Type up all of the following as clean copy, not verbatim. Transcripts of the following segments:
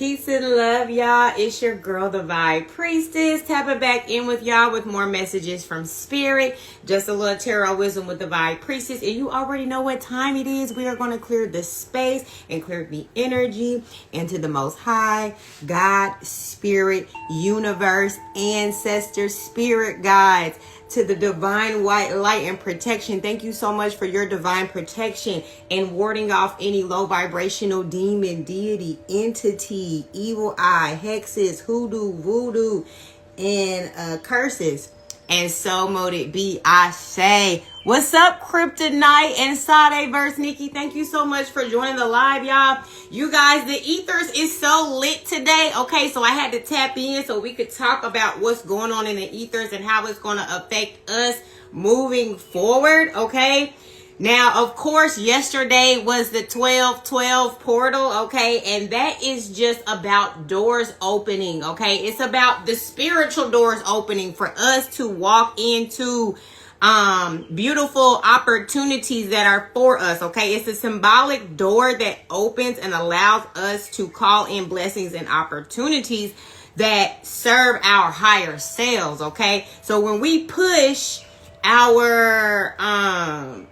Peace and love, y'all. It's your girl, the Vibe Priestess, tapping back in with y'all with more messages from Spirit. Just a little tarot wisdom with the Vibe Priestess. And you already know what time it is. We are going to clear the space and clear the energy into the Most High, God, Spirit, Universe, Ancestors, Spirit Guides, to the divine white light and protection. Thank you so much for your divine protection and warding off any low vibrational demon, deity, entity, evil eye, hexes, hoodoo, voodoo, and curses. And so mote it be, I say. What's up, Kryptonite and Sadeverse Nikki? Thank you so much for joining the live, y'all. You guys, the ethers is so lit today. Okay, so I had to tap in so we could talk about what's going on in the ethers and how it's going to affect us moving forward. Okay. Now, of course, yesterday was the 12/12 portal, okay? And that is just about doors opening, okay? It's about the spiritual doors opening for us to walk into beautiful opportunities that are for us, okay? It's a symbolic door that opens and allows us to call in blessings and opportunities that serve our higher selves, okay? So when we push our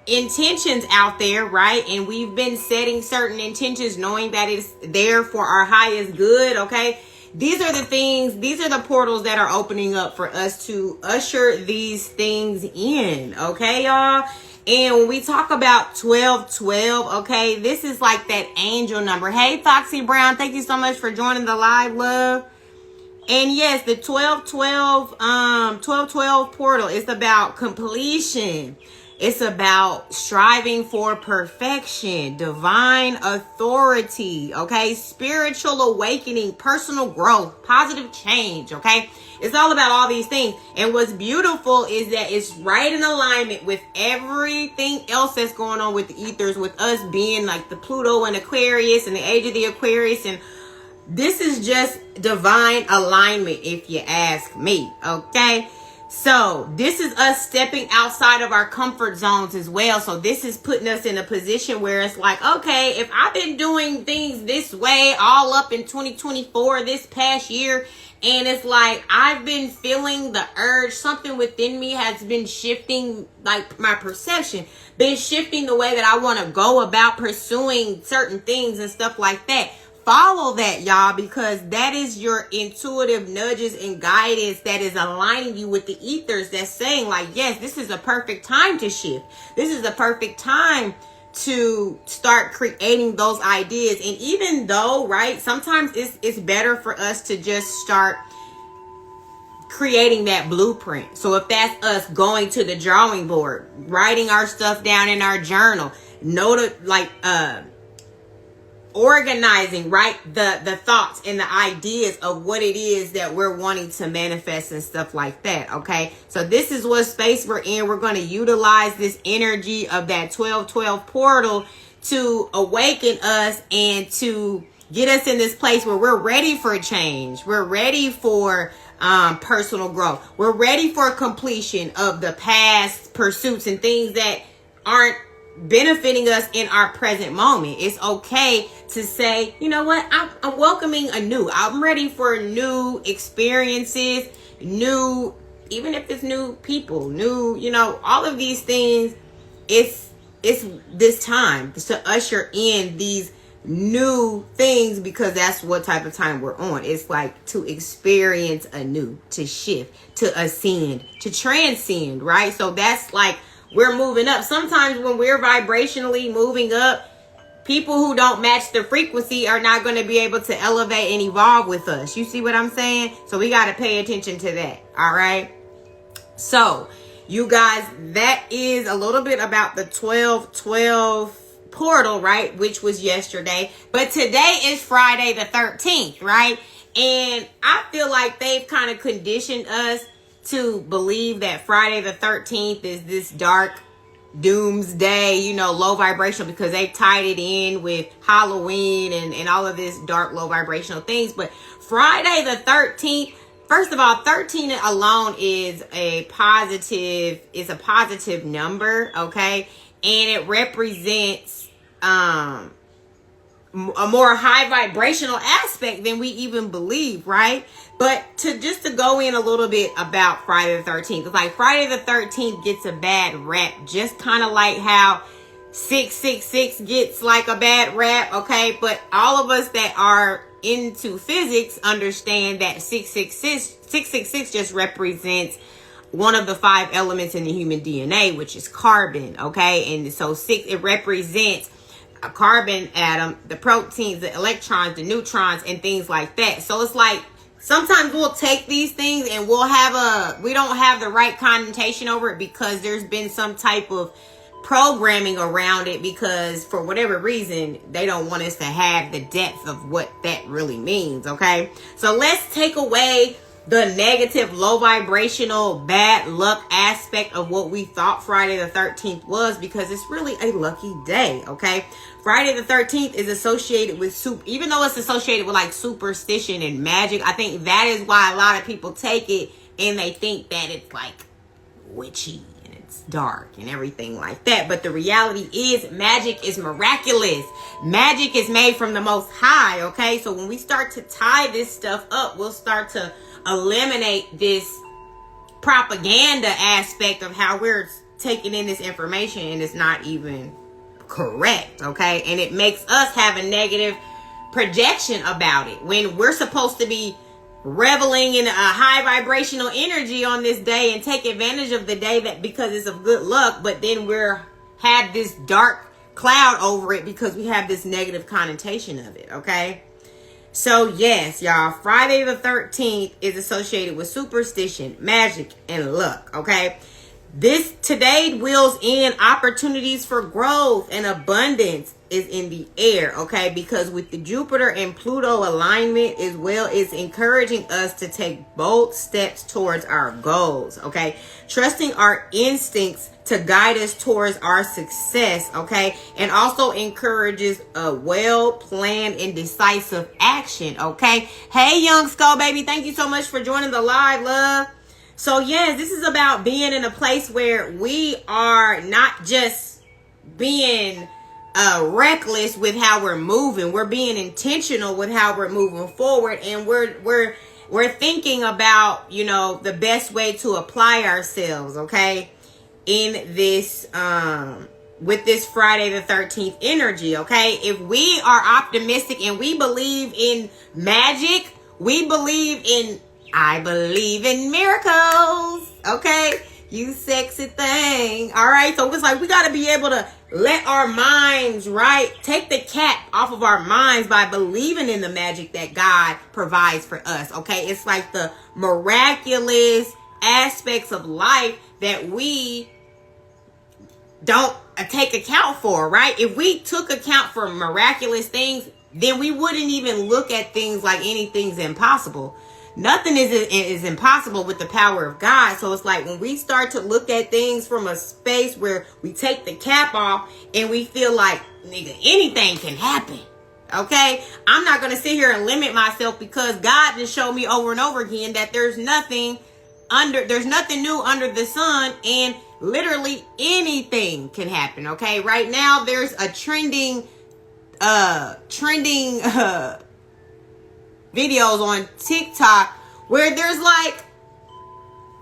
intentions out there, right, and we've been setting certain intentions knowing that it's there for our highest good, okay, these are the things, these are the portals that are opening up for us to usher these things in, okay, y'all? And when we talk about 12/12, okay, this is like that angel number. Hey, Foxy Brown, thank you so much for joining the live, love. And yes, the 12/12 portal is about completion. It's about striving for perfection, divine authority, okay? Spiritual awakening, personal growth, positive change, okay? It's all about all these things. And what's beautiful is that it's right in alignment with everything else that's going on with the ethers, with us being like the Pluto and Aquarius and the age of the Aquarius, and this is just divine alignment, if you ask me, okay? So this is us stepping outside of our comfort zones as well. So this is putting us in a position where it's like, okay, if I've been doing things this way all up in 2024, this past year, and it's like I've been feeling the urge, something within me has been shifting, like my perception, been shifting the way that I want to go about pursuing certain things and stuff like that. Follow that, y'all, because that is your intuitive nudges and guidance that is aligning you with the ethers that's saying like, yes, this is a perfect time to shift. This is the perfect time to start creating those ideas. And even though, right, sometimes it's better for us to just start creating that blueprint. So if that's us going to the drawing board, writing our stuff down in our journal, organizing, right, the thoughts and the ideas of what it is that we're wanting to manifest and stuff like that, okay? So this is what space we're in. We're going to utilize this energy of that 12/12 portal to awaken us and to get us in this place where we're ready for change. We're ready for personal growth. We're ready for completion of the past pursuits and things that aren't benefiting us in our present moment. It's okay to say, you know what, I'm welcoming a new. I'm ready for new experiences, new, even if it's new people, new, you know, all of these things. It's this time to usher in these new things because that's what type of time we're on. It's like to experience anew, to shift, to ascend, to transcend, right? So that's like we're moving up. Sometimes when we're vibrationally moving up, people who don't match the frequency are not going to be able to elevate and evolve with us. You see what I'm saying? So we got to pay attention to that. All right. So you guys, that is a little bit about the 12/12 portal, right? Which was yesterday. But today is Friday the 13th, right? And I feel like they've kind of conditioned us to believe that Friday the 13th is this dark doomsday, you know, low vibrational, because they tied it in with Halloween and all of this dark low vibrational things. But Friday the 13th, first of all, 13 alone is a positive number, okay? And it represents a more high vibrational aspect than we even believe, right? But to go in a little bit about Friday the 13th, it's like Friday the 13th gets a bad rap, just kind of like how 666 gets like a bad rap, okay? But all of us that are into physics understand that 666 just represents one of the 5 elements in the human DNA, which is carbon, okay? And so it represents a carbon atom, the proteins, the electrons, the neutrons, and things like that. So it's like sometimes we'll take these things and we don't have the right connotation over it because there's been some type of programming around it, because for whatever reason they don't want us to have the depth of what that really means, okay? So let's take away the negative, low vibrational, bad luck aspect of what we thought Friday the 13th was, because it's really a lucky day, okay? Friday the 13th is associated with even though it's associated with like superstition and magic, I think that is why a lot of people take it and they think that it's like witchy and it's dark and everything like that. But the reality is magic is miraculous. Magic is made from the Most High, okay? So when we start to tie this stuff up, we'll start to eliminate this propaganda aspect of how we're taking in this information and it's not even correct, okay? And it makes us have a negative projection about it when we're supposed to be reveling in a high vibrational energy on this day and take advantage of the day that because it's of good luck, but then have this dark cloud over it because we have this negative connotation of it, okay? So yes, y'all, Friday the 13th is associated with superstition, magic, and luck, okay? Today wheels in opportunities for growth and abundance is in the air, okay? Because with the Jupiter and Pluto alignment as well, it's encouraging us to take bold steps towards our goals, okay? Trusting our instincts to guide us towards our success, okay? And also encourages a well-planned and decisive action, okay? Hey, young skull baby, thank you so much for joining the live, love. So yes, this is about being in a place where we are not just being reckless with how we're moving. We're being intentional with how we're moving forward, and we're thinking about, you know, the best way to apply ourselves, okay, in this with this Friday the 13th energy, okay? If we are optimistic and we believe in magic, I believe in miracles, okay? You sexy thing. All right, so it's like we got to be able to let our minds, right, take the cap off of our minds by believing in the magic that God provides for us, okay? It's like the miraculous aspects of life that we don't take account for, right? If we took account for miraculous things, then we wouldn't even look at things like anything's impossible. Nothing is impossible with the power of God. So it's like when we start to look at things from a space where we take the cap off and we feel like, nigga, anything can happen. Okay? I'm not going to sit here and limit myself because God just showed me over and over again that there's nothing new under the sun, and literally anything can happen. Okay? Right now there's a trending videos on TikTok where there's like,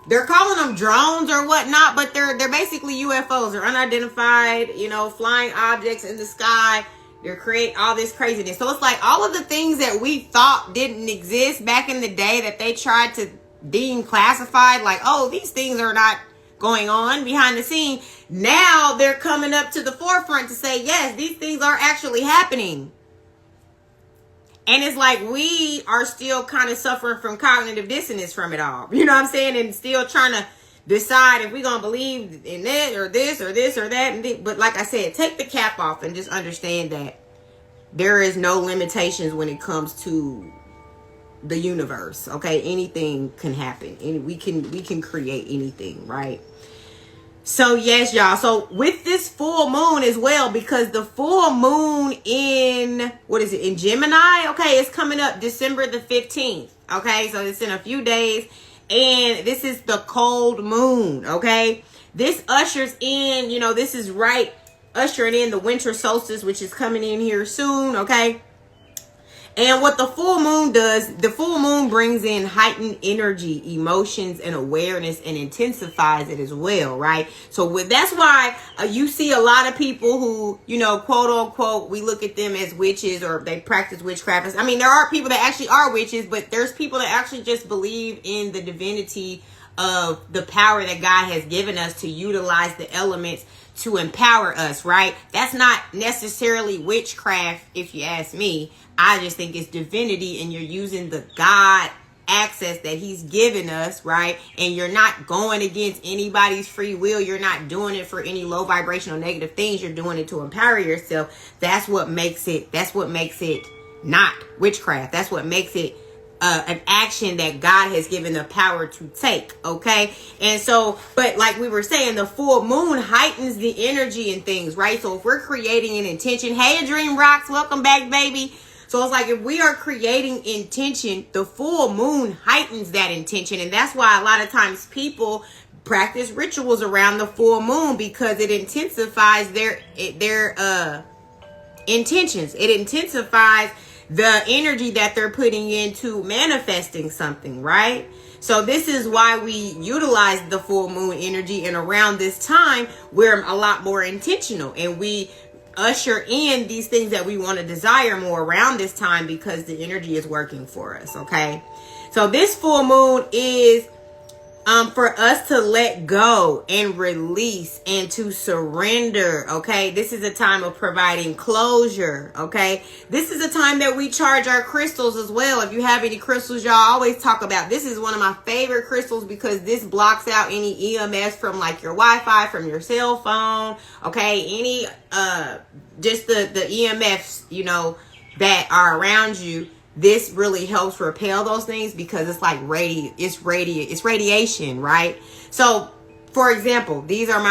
they're calling them drones or whatnot, but they're basically UFOs. They're unidentified, you know, flying objects in the sky. They're creating all this craziness. So it's like all of the things that we thought didn't exist back in the day that they tried to deem classified, like, oh, these things are not going on behind the scene. Now they're coming up to the forefront to say, yes, these things are actually happening. And it's like we are still kind of suffering from cognitive dissonance from it all. You know what I'm saying? And still trying to decide if we're going to believe in it or this or this or that. But like I said, take the cap off and just understand that there is no limitations when it comes to the universe. Okay? Anything can happen. We can create anything, right? So yes, y'all. So with this full moon as well, because the full moon in Gemini, okay, it's coming up December the 15th. Okay, so it's in a few days, and this is the cold moon. Okay, this ushers in, you know, this is right ushering in the winter solstice, which is coming in here soon, okay? And what the full moon does, the full moon brings in heightened energy, emotions, and awareness, and intensifies it as well, right? So that's why you see a lot of people who, you know, quote unquote, we look at them as witches or they practice witchcraft. I mean, there are people that actually are witches, but there's people that actually just believe in the divinity of the power that God has given us to utilize the elements to empower us, right? That's not necessarily witchcraft, if you ask me. I just think it's divinity, and you're using the God access that he's given us, right? And you're not going against anybody's free will. You're not doing it for any low vibrational negative things. You're doing it to empower yourself. That's what makes it not witchcraft. That's what makes it an action that God has given the power to take, okay? And so, but like we were saying, the full moon heightens the energy and things, right? So if we're creating an intention, hey, Dream Rocks, welcome back, baby. So it's like if we are creating intention, the full moon heightens that intention. And that's why a lot of times people practice rituals around the full moon, because it intensifies their intentions. It intensifies the energy that they're putting into manifesting something, right? So this is why we utilize the full moon energy. And around this time, we're a lot more intentional, and we usher in these things that we want to desire more around this time, because the energy is working for us, okay? So this full moon is for us to let go and release and to surrender, okay? This is a time of providing closure, okay? This is a time that we charge our crystals as well. If you have any crystals, y'all always talk about, this is one of my favorite crystals, because this blocks out any EMS from like your Wi-Fi, from your cell phone, okay? Any, just the EMFs, you know, that are around you. This really helps repel those things, because it's like it's radiation, right? So, for example, these are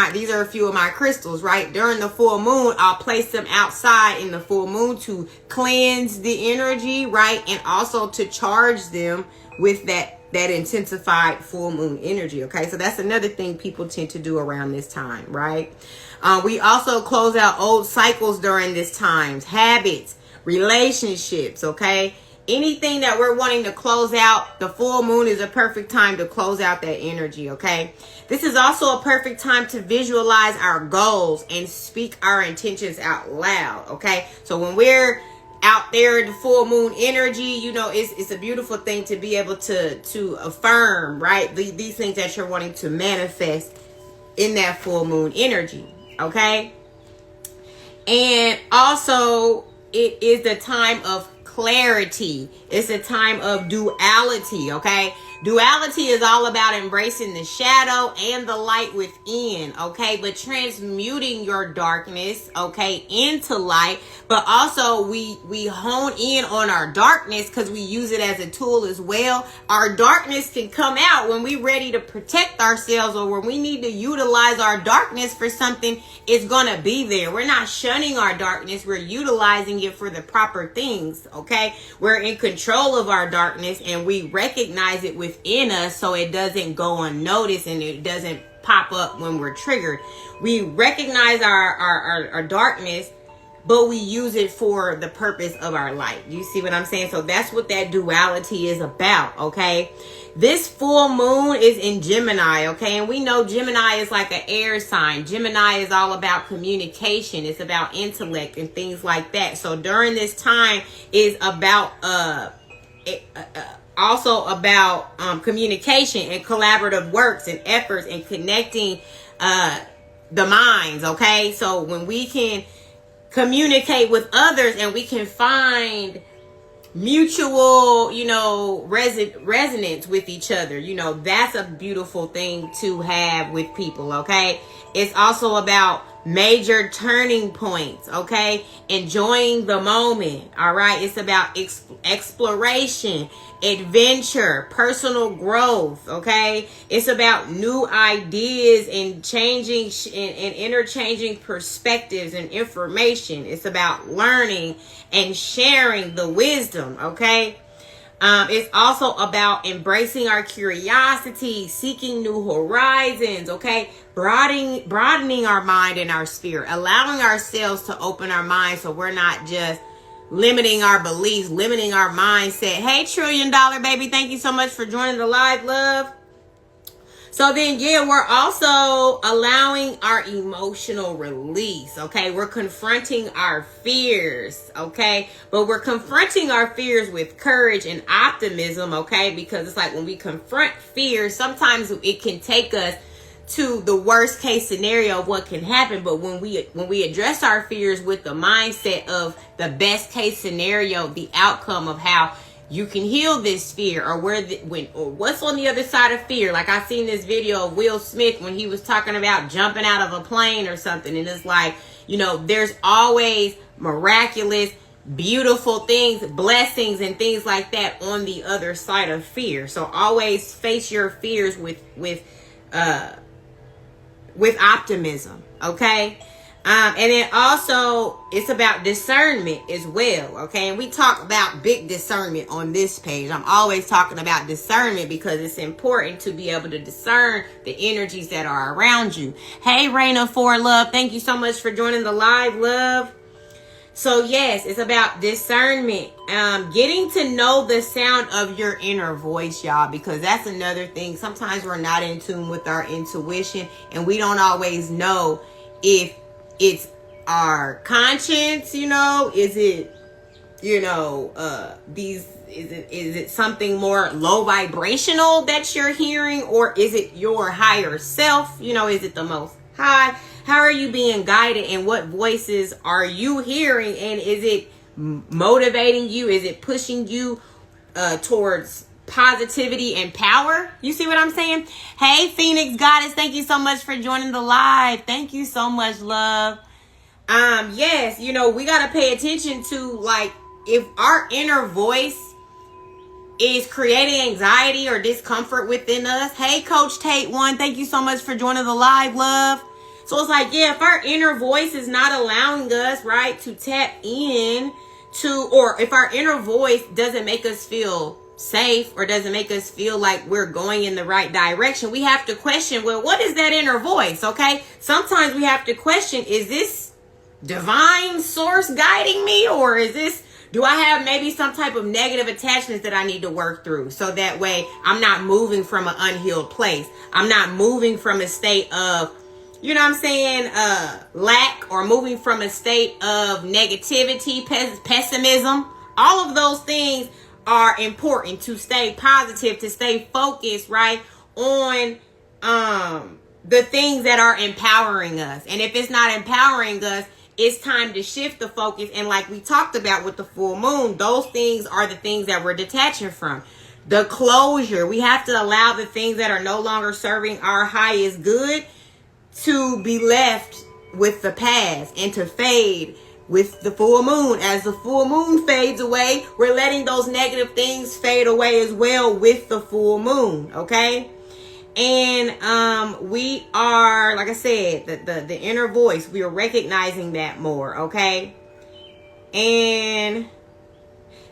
a few of my crystals, right? During the full moon, I'll place them outside in the full moon to cleanse the energy, right? And also to charge them with that intensified full moon energy, okay? So that's another thing people tend to do around this time, right? We also close out old cycles during this time, habits, relationships, okay? Anything that we're wanting to close out, the full moon is a perfect time to close out that energy, okay? This is also a perfect time to visualize our goals and speak our intentions out loud, okay? So when we're out there in the full moon energy, you know, it's a beautiful thing to be able to affirm, right? These things that you're wanting to manifest in that full moon energy, okay? And also, it is the time of clarity. It's a time of duality, okay? Duality is all about embracing the shadow and the light within, okay? But transmuting your darkness, okay, into light. But also we hone in on our darkness, because we use it as a tool as well. Our darkness can come out when we're ready to protect ourselves, or when we need to utilize our darkness for something. It's gonna be there. We're not shunning our darkness. We're utilizing it for the proper things, okay? We're in control of our darkness, and we recognize it within us, so it doesn't go unnoticed and it doesn't pop up when we're triggered. We recognize our darkness, but we use it for the purpose of our light. You see what I'm saying? So that's what that duality is about, okay? This full moon is in Gemini, okay? And we know Gemini is like an air sign. Gemini is all about communication. It's about intellect and things like that. So during this time is about also about communication and collaborative works and efforts and connecting the minds, okay? So when we can communicate with others and we can find mutual, you know, resonance with each other, you know, that's a beautiful thing to have with people, okay? It's also about major turning points, okay? Enjoying the moment, all right? It's about exploration, adventure, personal growth, okay? It's about new ideas and changing and interchanging perspectives and information. It's about learning and sharing the wisdom, okay? It's also about embracing our curiosity, seeking new horizons, okay? Broadening our mind and our spirit, allowing ourselves to open our mind so we're not just limiting our beliefs, limiting our mindset. Hey, $1 trillion baby, thank you so much for joining the live, love. So then, yeah, we're also allowing our emotional release, okay? We're confronting our fears, okay? But we're confronting our fears with courage and optimism, okay? Because it's like when we confront fear, sometimes it can take us to the worst case scenario of what can happen. But when we address our fears with the mindset of the best case scenario, the outcome of how you can heal this fear, or or what's on the other side of fear. Like I seen this video of Will Smith when he was talking about jumping out of a plane or something. And it's like, there's always miraculous, beautiful things, blessings and things like that on the other side of fear. So always face your fears with optimism. Okay. And then also it's about discernment as well. Okay. And we talk about big discernment on this page. I'm always talking about discernment because it's important to be able to discern the energies that are around you. Hey, Raina for love. Thank you so much for joining the live, love. So yes, it's about discernment. Getting to know the sound of your inner voice, y'all, because that's another thing. Sometimes we're not in tune with our intuition and we don't always know if it's our conscience, is it, is it something more low vibrational that you're hearing, or is it your higher self? Is it the most high? How are you being guided, and what voices are you hearing? And is it motivating you? Is it pushing you towards positivity and power? You see what I'm saying? Hey, Phoenix Goddess, thank you so much for joining the live. Thank you so much, love. Yes, we got to pay attention to, like, if our inner voice is creating anxiety or discomfort within us. Hey, Coach Tate One, thank you so much for joining the live, love. So it's like, yeah, if our inner voice is not allowing us, right, to tap in to, or if our inner voice doesn't make us feel safe or doesn't make us feel like we're going in the right direction, we have to question, well, what is that inner voice? Okay. Sometimes we have to question, is this divine source guiding me, or do I have maybe some type of negative attachments that I need to work through? So that way I'm not moving from an unhealed place. I'm not moving from a state of, lack, or moving from a state of negativity, pessimism. All of those things are important to stay positive, to stay focused, right, on the things that are empowering us. And if it's not empowering us, it's time to shift the focus. And like we talked about with the full moon, those things are the things that we're detaching from. The closure. We have to allow the things that are no longer serving our highest good to be left with the past and to fade with the full moon. As the full moon fades away, we're letting those negative things fade away as well with the full moon. Okay. And we are, like I said, the inner voice, we are recognizing that more. Okay. And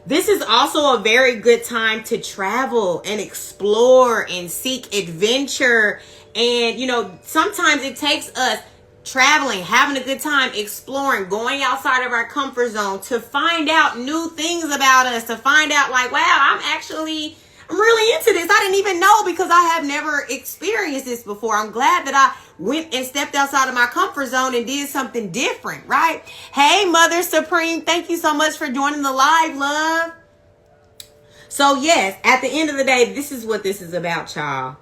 this is also a very good time to travel and explore and seek adventure. And, sometimes it takes us traveling, having a good time, exploring, going outside of our comfort zone to find out new things about us, to find out like, wow, I'm really into this. I didn't even know, because I have never experienced this before. I'm glad that I went and stepped outside of my comfort zone and did something different, right? Hey, Mother Supreme, thank you so much for joining the live, love. So yes, at the end of the day, this is what this is about, y'all.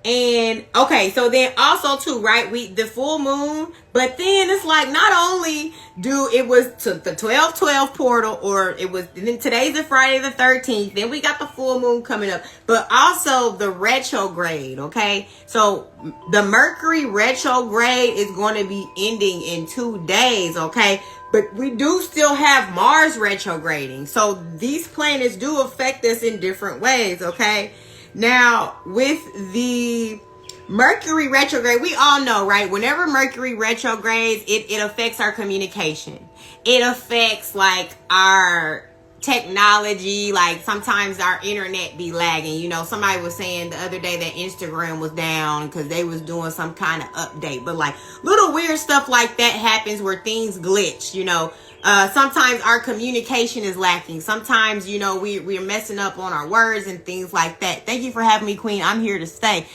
And okay, so then also too, right, the full moon, but then it's like, not only it was to the 12/12 portal, or then today's the Friday the 13th, then we got the full moon coming up, but also the retrograde. Okay, so the Mercury retrograde is going to be ending in 2 days. Okay, but we do still have Mars retrograding, so these planets do affect us in different ways. Okay. Now, with the Mercury retrograde, we all know, right? Whenever Mercury retrogrades, it affects our communication. It affects like our technology, like sometimes our internet be lagging. You know, somebody was saying the other day that Instagram was down because they was doing some kind of update. But like little weird stuff like that happens where things glitch, you know. Sometimes our communication is lacking. Sometimes, you know, we're messing up on our words and things like that. Thank you for having me, Queen. I'm here to stay.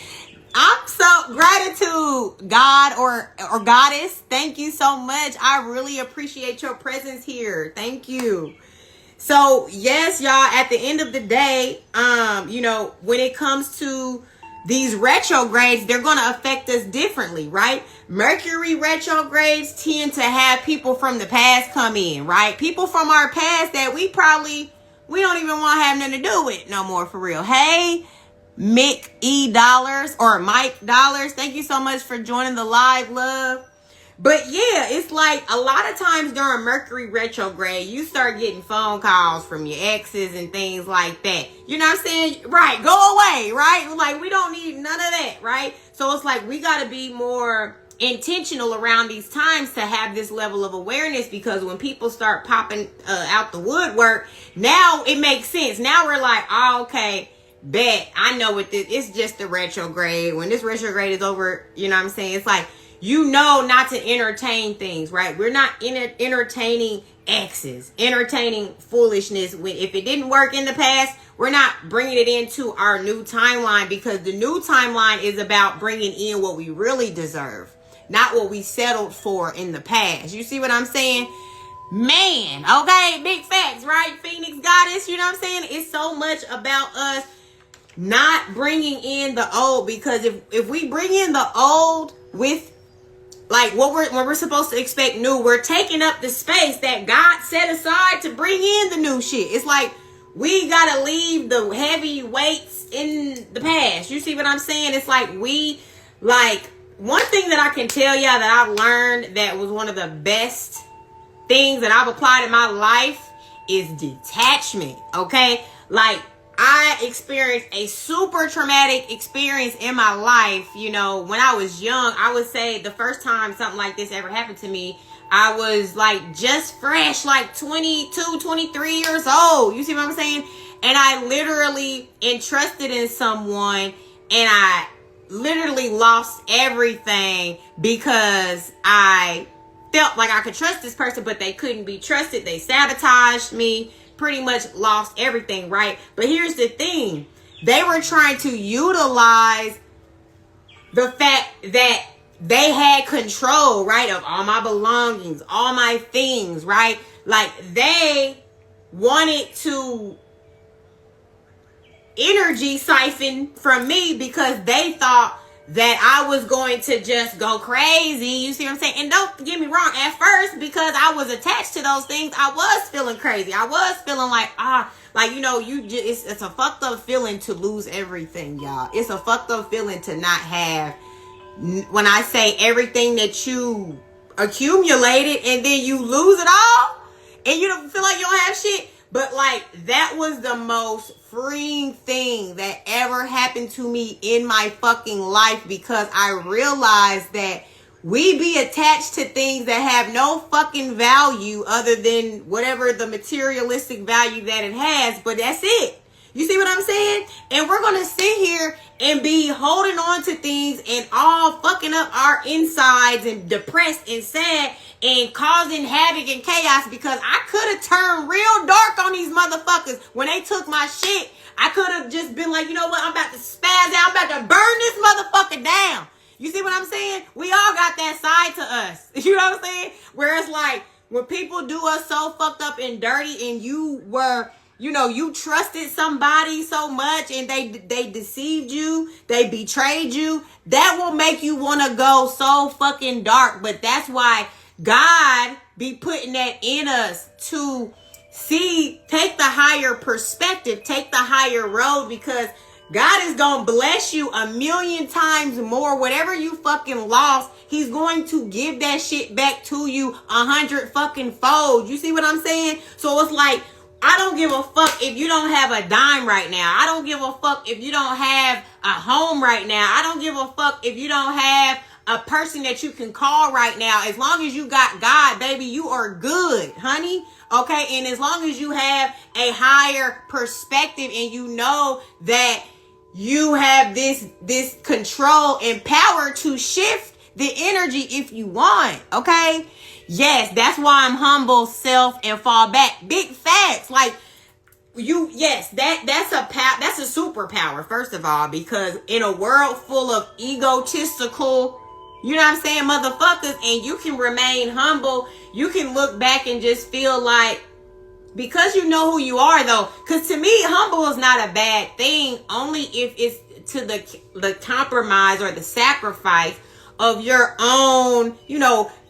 I'm so gratitude, God or goddess. Thank you so much. I really appreciate your presence here. Thank you. So yes, y'all, at the end of the day, you know, when it comes to these retrogrades, they're going to affect us differently, right? Mercury retrogrades tend to have people from the past come in, right? People from our past that we don't even want to have nothing to do with no more, for real. Hey, Mick E. Dollars or Mike Dollars, thank you so much for joining the live, love. But yeah, it's like a lot of times during Mercury retrograde, you start getting phone calls from your exes and things like that. You know what I'm saying? Right, go away, right? Like, we don't need none of that, right? So it's like we got to be more intentional around these times to have this level of awareness, because when people start popping out the woodwork, now it makes sense. Now we're like, oh, okay, bet, I know what this, it's just the retrograde. When this retrograde is over, you know what I'm saying? It's like, you know not to entertain things, right? We're not entertaining exes, entertaining foolishness. If it didn't work in the past, we're not bringing it into our new timeline, because the new timeline is about bringing in what we really deserve, not what we settled for in the past. You see what I'm saying? Man, okay, big facts, right? Phoenix Goddess, you know what I'm saying? It's so much about us not bringing in the old, because if we bring in the old with like what we're supposed to expect new, we're taking up the space that God set aside to bring in the new shit. It's like we gotta leave the heavy weights in the past. You see what I'm saying? It's like one thing that I can tell y'all that I've learned that was one of the best things that I've applied in my life is detachment. Okay, like I experienced a super traumatic experience in my life. You know, when I was young, I would say the first time something like this ever happened to me, I was like just fresh, like 22, 23 years old. You see what I'm saying? And I literally entrusted in someone, and I literally lost everything because I felt like I could trust this person, but they couldn't be trusted. They sabotaged me. Pretty much lost everything, right? But here's the thing. They were trying to utilize the fact that they had control, right, of all my belongings, all my things, right? Like they wanted to energy siphon from me because they thought that I was going to just go crazy. You see what I'm saying? And don't get me wrong, at first, because I was attached to those things, I was feeling crazy. I was feeling like, you know, it's a fucked up feeling to lose everything, y'all. It's a fucked up feeling to not have, when I say everything that you accumulated and then you lose it all and you don't feel like you don't have shit. But like, that was the most freeing thing that ever happened to me in my fucking life, because I realized that we be attached to things that have no fucking value other than whatever the materialistic value that it has, but that's it. You see what I'm saying? And we're going to sit here and be holding on to things and all fucking up our insides and depressed and sad and causing havoc and chaos, because I could have turned real dark on these motherfuckers when they took my shit. I could have just been like, you know what? I'm about to spaz out. I'm about to burn this motherfucker down. You see what I'm saying? We all got that side to us. You know what I'm saying? Where it's like when people do us so fucked up and dirty, and you were, you know, you trusted somebody so much and they deceived you, they betrayed you, that will make you want to go so fucking dark. But that's why God be putting that in us to see, take the higher perspective, take the higher road, because God is going to bless you 1,000,000 times more. Whatever you fucking lost, he's going to give that shit back to you 100 fucking fold. You see what I'm saying? So it's like, I don't give a fuck if you don't have a dime right now. I don't give a fuck if you don't have a home right now. I don't give a fuck if you don't have a person that you can call right now. As long as you got God, baby, you are good, honey. Okay, and as long as you have a higher perspective and you know that you have this control and power to shift the energy if you want, okay? Yes, that's why I'm humble, self, and fall back. Big facts. Like, that's a superpower, first of all, because in a world full of egotistical, you know what I'm saying, motherfuckers, and you can remain humble, you can look back and just feel like, because you know who you are, though, because to me, humble is not a bad thing, only if it's to the compromise or the sacrifice of your own,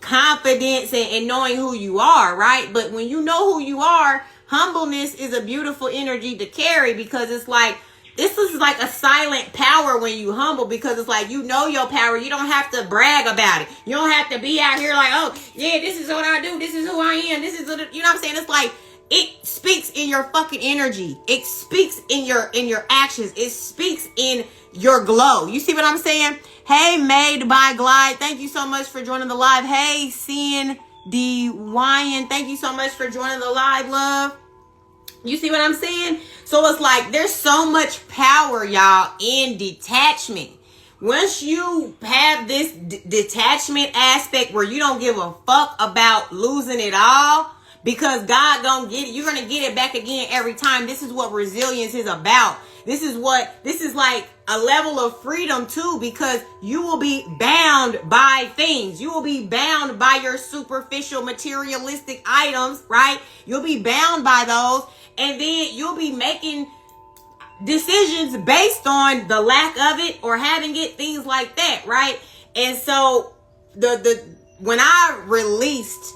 confidence and knowing who you are, right? But when you know who you are, humbleness is a beautiful energy to carry, because it's like, this is like a silent power when you humble, because it's like, you know your power. You don't have to brag about it. You don't have to be out here like, oh, yeah, this is what I do. This is who I am. This is, you know what I'm saying? It's like, it speaks in your fucking energy. It speaks in your actions. It speaks in your glow. You see what I'm saying? Hey, Made by Glide, thank you so much for joining the live. Hey, Sandy Wyan, thank you so much for joining the live, love. You see what I'm saying? So it's like, there's so much power, y'all, in detachment. Once you have this detachment aspect where you don't give a fuck about losing it all, because God gonna get it, you're gonna get it back again every time. This is what resilience is about. This is like a level of freedom too, because you will be bound by things. You will be bound by your superficial materialistic items, right? You'll be bound by those, and then you'll be making decisions based on the lack of it or having it, things like that, right? And so when I released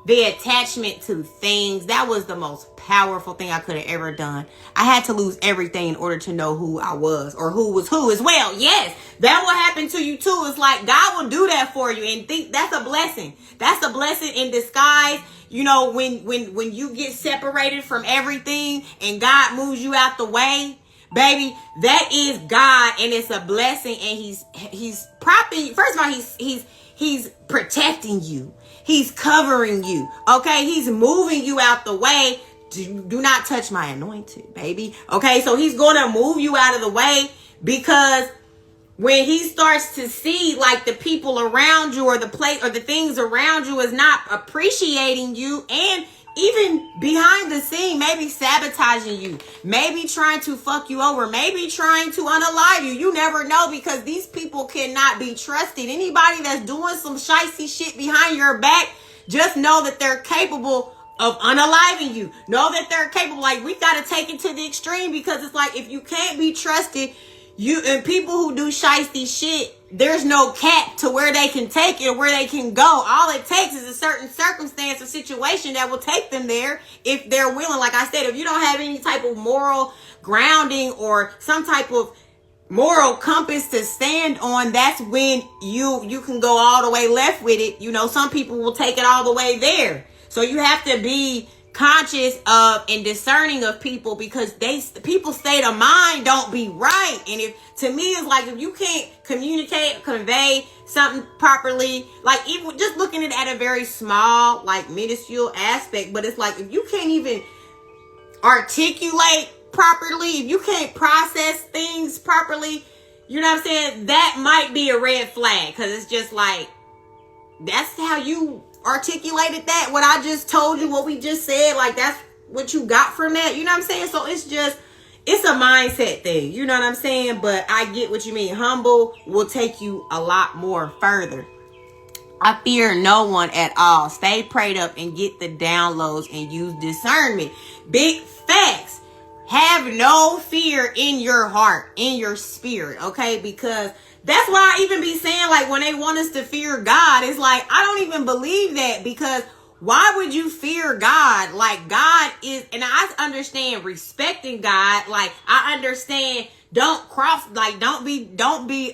the attachment to things, that was the most powerful thing I could have ever done. I had to lose everything in order to know who I was, or who was who as well. Yes, that will happen to you too. It's like, God will do that for you, and think that's a blessing. That's a blessing in disguise. When you get separated from everything and God moves you out the way, baby, that is God, and it's a blessing. And he's propping. First of all, he's protecting you. He's covering you. Okay, he's moving you out the way. Do not touch my anointed, baby. Okay, so he's going to move you out of the way, because when he starts to see like the people around you or the place or the things around you is not appreciating you, and even behind the scene, maybe sabotaging you, maybe trying to fuck you over, maybe trying to unalive you. You never know, because these people cannot be trusted. Anybody that's doing some shicey shit behind your back, just know that they're capable of unaliving you. Know that they're capable. Like, we got to take it to the extreme, because it's like, if you can't be trusted, and people who do shicey shit, there's no cap to where they can take it or where they can go. All it takes is a certain circumstance or situation that will take them there if they're willing. Like I said, if you don't have any type of moral grounding or some type of moral compass to stand on, that's when you can go all the way left with it. Some people will take it all the way there. So you have to be conscious of and discerning of people, because people's state of mind don't be right. And to me, it's like, if you can't communicate, convey something properly, like even just looking at it at a very small, like minuscule aspect, but it's like, if you can't even articulate properly, if you can't process things properly, you know what I'm saying, that might be a red flag, because it's just like, that's how you articulated that, what I just told you, what we just said, like that's what you got from that, you know what I'm saying? So it's a mindset thing, you know what I'm saying? But I get what you mean. Humble will take you a lot more further. I fear no one at all. Stay prayed up and get the downloads and use discernment. Big facts. Have no fear in your heart, in your spirit, okay? Because that's why I even be saying, like, when they want us to fear God, it's like, I don't even believe that, because why would you fear God? Like, God is, and I understand respecting God. Like, I understand don't be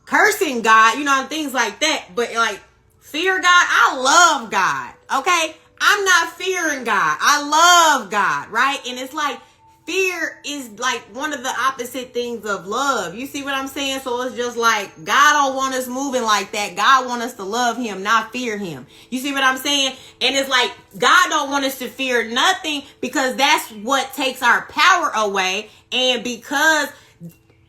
cursing God, and things like that. But like, fear God, I love God, okay? I'm not fearing God. I love God, right? And it's like, fear is like one of the opposite things of love. You see what I'm saying? So it's just like, God don't want us moving like that. God want us to love him, not fear him. You see what I'm saying? And it's like, God don't want us to fear nothing, because that's what takes our power away. And because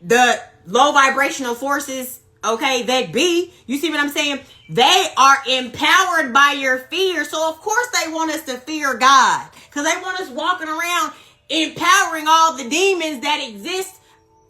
the low vibrational forces, okay, that be, you see what I'm saying? They are empowered by your fear. So of course they want us to fear God, because they want us walking around empowering all the demons that exist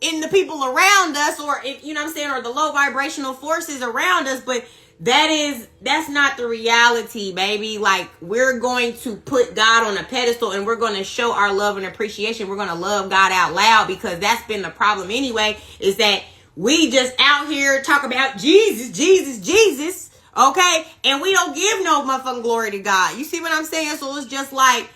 in the people around us, or if, you know what I'm saying, or the low vibrational forces around us. But that's not the reality, baby. Like, we're going to put God on a pedestal, and we're going to show our love and appreciation. We're going to love God out loud, because that's been the problem anyway, is that we just out here talk about Jesus, Jesus, Jesus, okay? And we don't give no motherfucking glory to God. You see what I'm saying? So it's just like,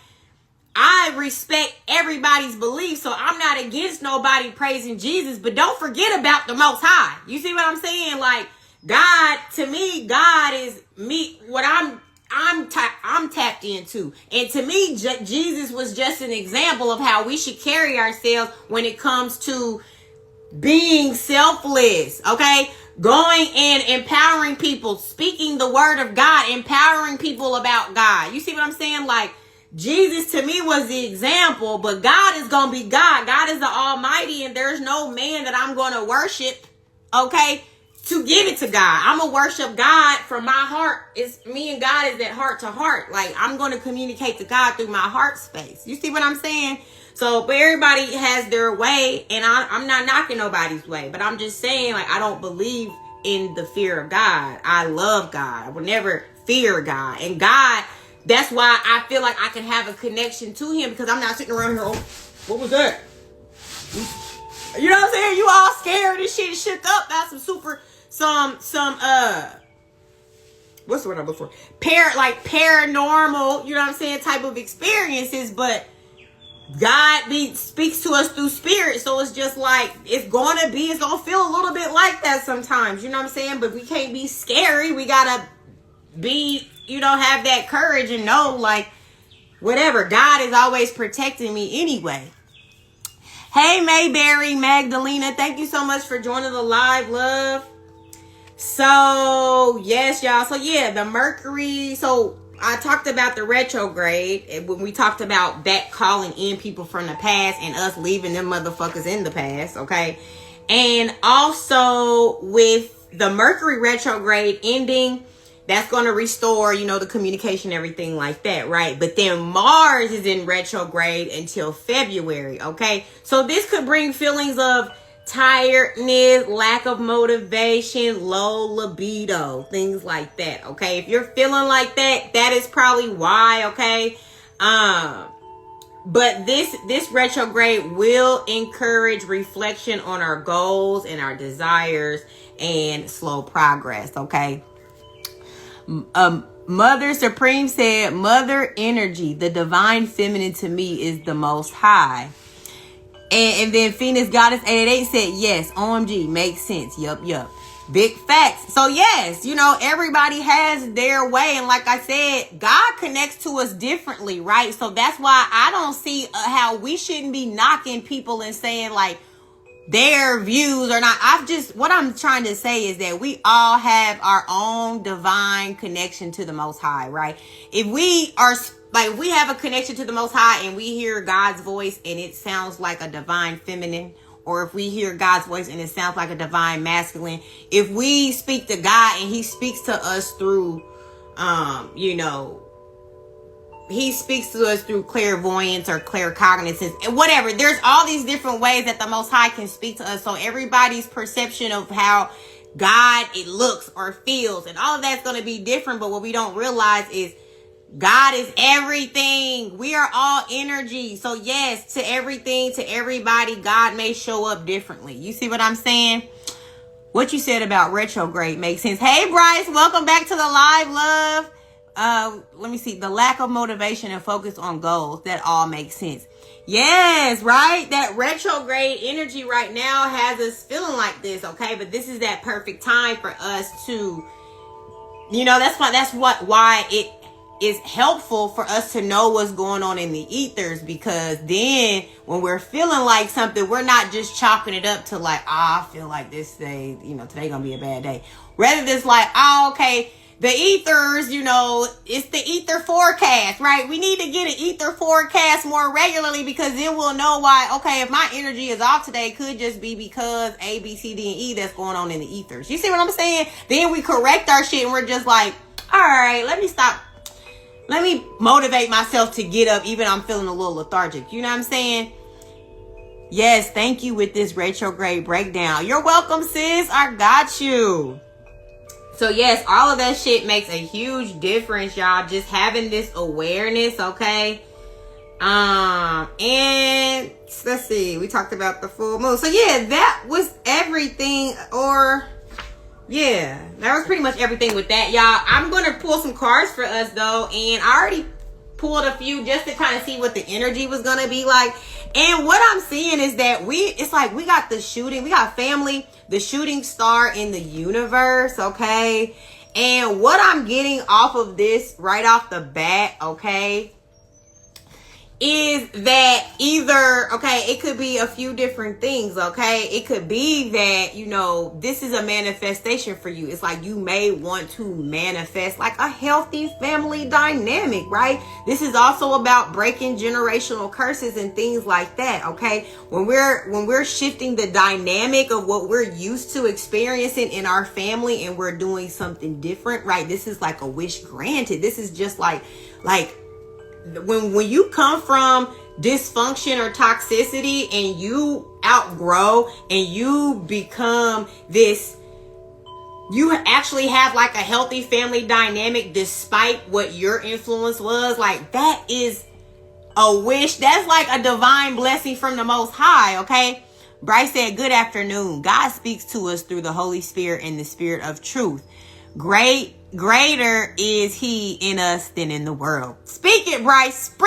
I respect everybody's beliefs, so I'm not against nobody praising Jesus, but don't forget about the Most High. You see what I'm saying? Like, God, to me, God is me, what I'm tapped into. And to me, Jesus was just an example of how we should carry ourselves when it comes to being selfless, okay? Going and empowering people, speaking the word of God, empowering people about God. You see what I'm saying? Like, Jesus to me was the example, but God is going to be God. God is the Almighty, and there's no man that I'm going to worship, okay, to give it to God. I'm going to worship God from my heart. It's me and God is at heart to heart. Like, I'm going to communicate to God through my heart space. You see what I'm saying? So, but everybody has their way, and I'm not knocking nobody's way, but I'm just saying, like, I don't believe in the fear of God. I love God. I will never fear God. And God, that's why I feel like I can have a connection to him, because I'm not sitting around here, oh, what was that? You know what I'm saying? You all scared and shit, shook up. That's what's the word I'm looking for? Paranormal, you know what I'm saying, type of experiences, but God speaks to us through spirit. So it's just like, it's gonna feel a little bit like that sometimes, you know what I'm saying? But we can't be scary. We gotta be, have that courage and know, like, whatever, God is always protecting me anyway. Hey, Mayberry, Magdalena, thank you so much for joining the live, love. So, yes, y'all. So, yeah, the Mercury. So, I talked about the retrograde when we talked about that calling in people from the past and us leaving them motherfuckers in the past, okay? And also with the Mercury retrograde ending, that's going to restore, the communication, everything like that, right? But then Mars is in retrograde until February, okay? So this could bring feelings of tiredness, lack of motivation, low libido, things like that, okay? If you're feeling like that, that is probably why, okay? But this retrograde will encourage reflection on our goals and our desires and slow progress, okay? Mother Supreme said, Mother energy, the divine feminine to me is the most high. And then Phoenix Goddess 888 said, yes, OMG, makes sense. Yup. Big facts. So yes, everybody has their way. And like I said, God connects to us differently, right? So that's why I don't see how we shouldn't be knocking people and saying like their views or not. What I'm trying to say is that we all have our own divine connection to the Most High, right? If we are like, we have a connection to the Most High and we hear God's voice and it sounds like a divine feminine, or if we hear God's voice and it sounds like a divine masculine, if we speak to God and he speaks to us through, he speaks to us through clairvoyance or claircognizance and whatever. There's all these different ways that the Most High can speak to us. So everybody's perception of how God it looks or feels and all of that's going to be different. But what we don't realize is God is everything. We are all energy. So yes, to everything, to everybody, God may show up differently. You see what I'm saying? What you said about retrograde makes sense. Hey, Bryce, welcome back to the live, love. Let me see. The lack of motivation and focus on goals. That all makes sense. Yes, right? That retrograde energy right now has us feeling like this, okay? But this is that perfect time for us to, that's why it it's helpful for us to know what's going on in the ethers, because then when we're feeling like something, we're not just chalking it up to like, I feel like this day, today gonna be a bad day. Rather than like, okay, the ethers, it's the ether forecast, right? We need to get an ether forecast more regularly, because then we'll know why, okay, if my energy is off today, it could just be because A, B, C, D, and E that's going on in the ethers. You see what I'm saying? Then we correct our shit and we're just like, all right, let me motivate myself to get up, even I'm feeling a little lethargic. You know what I'm saying? Yes, thank you with this retrograde breakdown. You're welcome, sis. I got you. So yes, all of that shit makes a huge difference, y'all. Just having this awareness, okay? And let's see, we talked about the full moon. So yeah, that was everything, yeah, that was pretty much everything with that, y'all. I'm going to pull some cards for us, though. And I already pulled a few just to kind of see what the energy was going to be like. And what I'm seeing is that it's like we got we got family, the shooting star in the universe, okay? And what I'm getting off of this right off the bat, okay, is that either, okay, it could be a few different things, okay? It could be that, this is a manifestation for you. It's like you may want to manifest like a healthy family dynamic, right? This is also about breaking generational curses and things like that, okay? When we're shifting the dynamic of what we're used to experiencing in our family and we're doing something different, right? This is like a wish granted. This is just like when you come from dysfunction or toxicity and you outgrow and you become this, you actually have like a healthy family dynamic despite what your influence was, like that is a wish. That's like a divine blessing from the Most High, okay? Bryce said, good afternoon. God speaks to us through the Holy Spirit and the Spirit of truth. Greater is he in us than in the world. Speak it, Bryce. Speak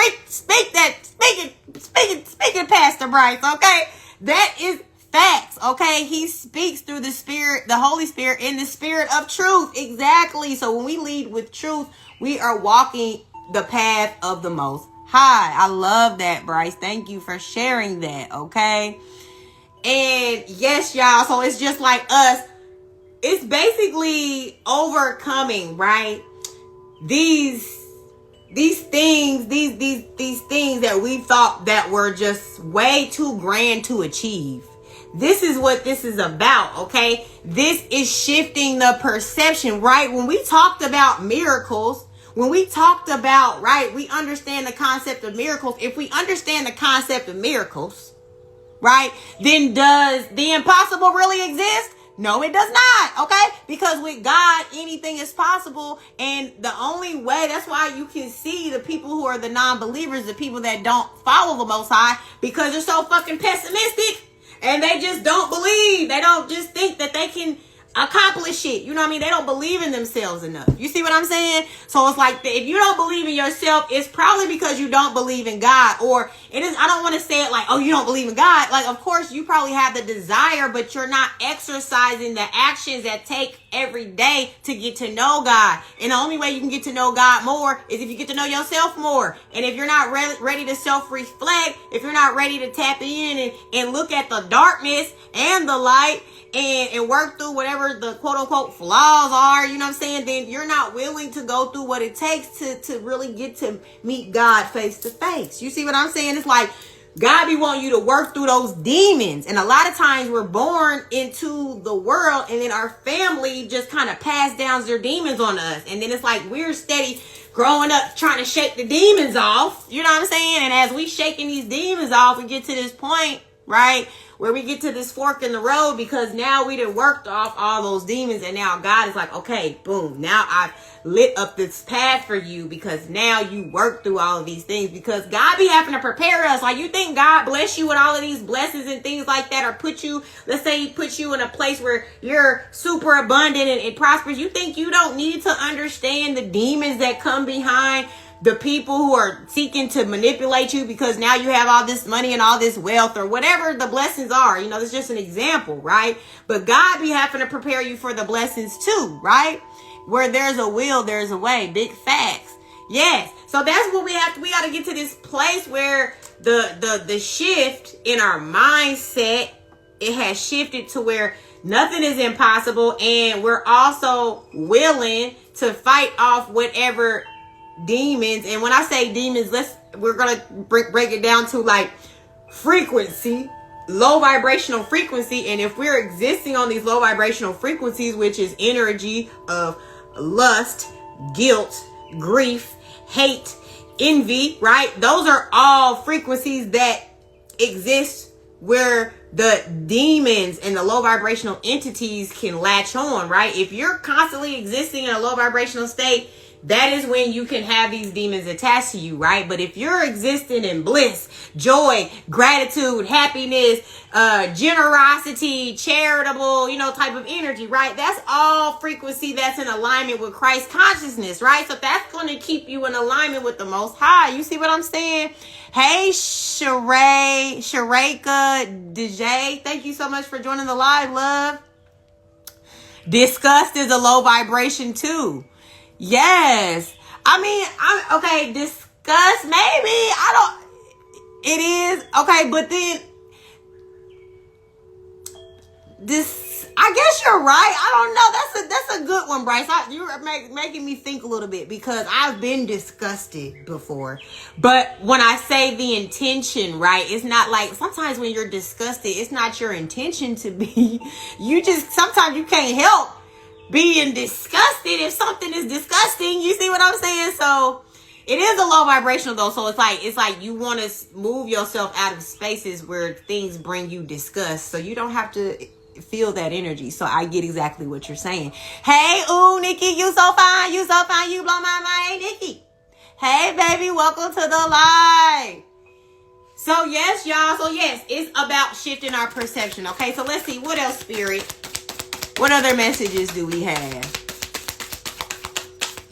it, Pastor Bryce, okay? That is facts, okay? He speaks through the Spirit, the Holy Spirit, in the Spirit of truth. Exactly. So when we lead with truth, we are walking the path of the Most High. I love that, Bryce. Thank you for sharing that, okay? And yes, y'all, so it's just like us. It's basically overcoming, right? These things, these things that we thought that were just way too grand to achieve. This is what this is about, okay? This is shifting the perception, right? When we talked about miracles, when we talked about, right, we understand the concept of miracles. If we understand the concept of miracles, right, then does the impossible really exist? No, it does not, okay? Because with God, anything is possible. And the only way, that's why you can see the people who are the non-believers, the people that don't follow the Most High, because they're so fucking pessimistic and they just don't believe. They don't just think that they can accomplish it. You know what I mean? They don't believe in themselves enough. You see what I'm saying? So it's like, if you don't believe in yourself, it's probably because you don't believe in God. Or it is, I don't want to say it like, oh, you don't believe in God. Like, of course, you probably have the desire, but you're not exercising the actions that take every day to get to know God. And the only way you can get to know God more is if you get to know yourself more. And if you're not ready to self-reflect, if you're not ready to tap in and look at the darkness and the light, and work through whatever the quote unquote flaws are, you know what I'm saying? Then you're not willing to go through what it takes to really get to meet God face to face. You see what I'm saying? It's like God be wanting you to work through those demons. And a lot of times we're born into the world and then our family just kind of pass down their demons on us. And then it's like we're steady growing up trying to shake the demons off. You know what I'm saying? And as we shaking these demons off, we get to this point, right, where we get to this fork in the road, because now we done worked off all those demons, and now God is like, okay, boom, now I've lit up this path for you, because now you work through all of these things, because God be having to prepare us. Like, you think God bless you with all of these blessings and things like that, or put you, let's say he puts you in a place where you're super abundant and prosperous. You think you don't need to understand the demons that come behind the people who are seeking to manipulate you because now you have all this money and all this wealth or whatever the blessings are. You know, that's just an example, right? But God be having to prepare you for the blessings too, right? Where there's a will, there's a way. Big facts. Yes. So that's what we got to get to this place where the shift in our mindset, it has shifted to where nothing is impossible, and we're also willing to fight off whatever demons. And when I say demons, we're gonna break it down to like frequency, low vibrational frequency. And if we're existing on these low vibrational frequencies, which is energy of lust, guilt, grief, hate, envy, right? Those are all frequencies that exist where the demons and the low vibrational entities can latch on, right? If you're constantly existing in a low vibrational state, that is when you can have these demons attached to you, right? But if you're existing in bliss, joy, gratitude, happiness, generosity, charitable, type of energy, right? That's all frequency that's in alignment with Christ consciousness, right? So that's going to keep you in alignment with the Most High. You see what I'm saying? Hey, Shareka DJ, thank you so much for joining the live, love. Disgust is a low vibration too. Yes. I mean, okay, disgust, maybe. It is. Okay, but then I guess you're right. I don't know. That's a good one, Bryce. You're making me think a little bit, because I've been disgusted before. But when I say the intention, right, it's not like, sometimes when you're disgusted, it's not your intention to be. Sometimes you can't help being disgusted if something is disgusting. You see what I'm saying? So it is a low vibrational though. So it's like you want to move yourself out of spaces where things bring you disgust, so you don't have to feel that energy. So I get exactly what you're saying. Hey, ooh, Nikki, you so fine. You so fine. You blow my mind, Nikki. Hey, baby, welcome to the live. So yes, y'all. So yes, it's about shifting our perception. Okay, so let's see. What else, Spirit? What other messages do we have?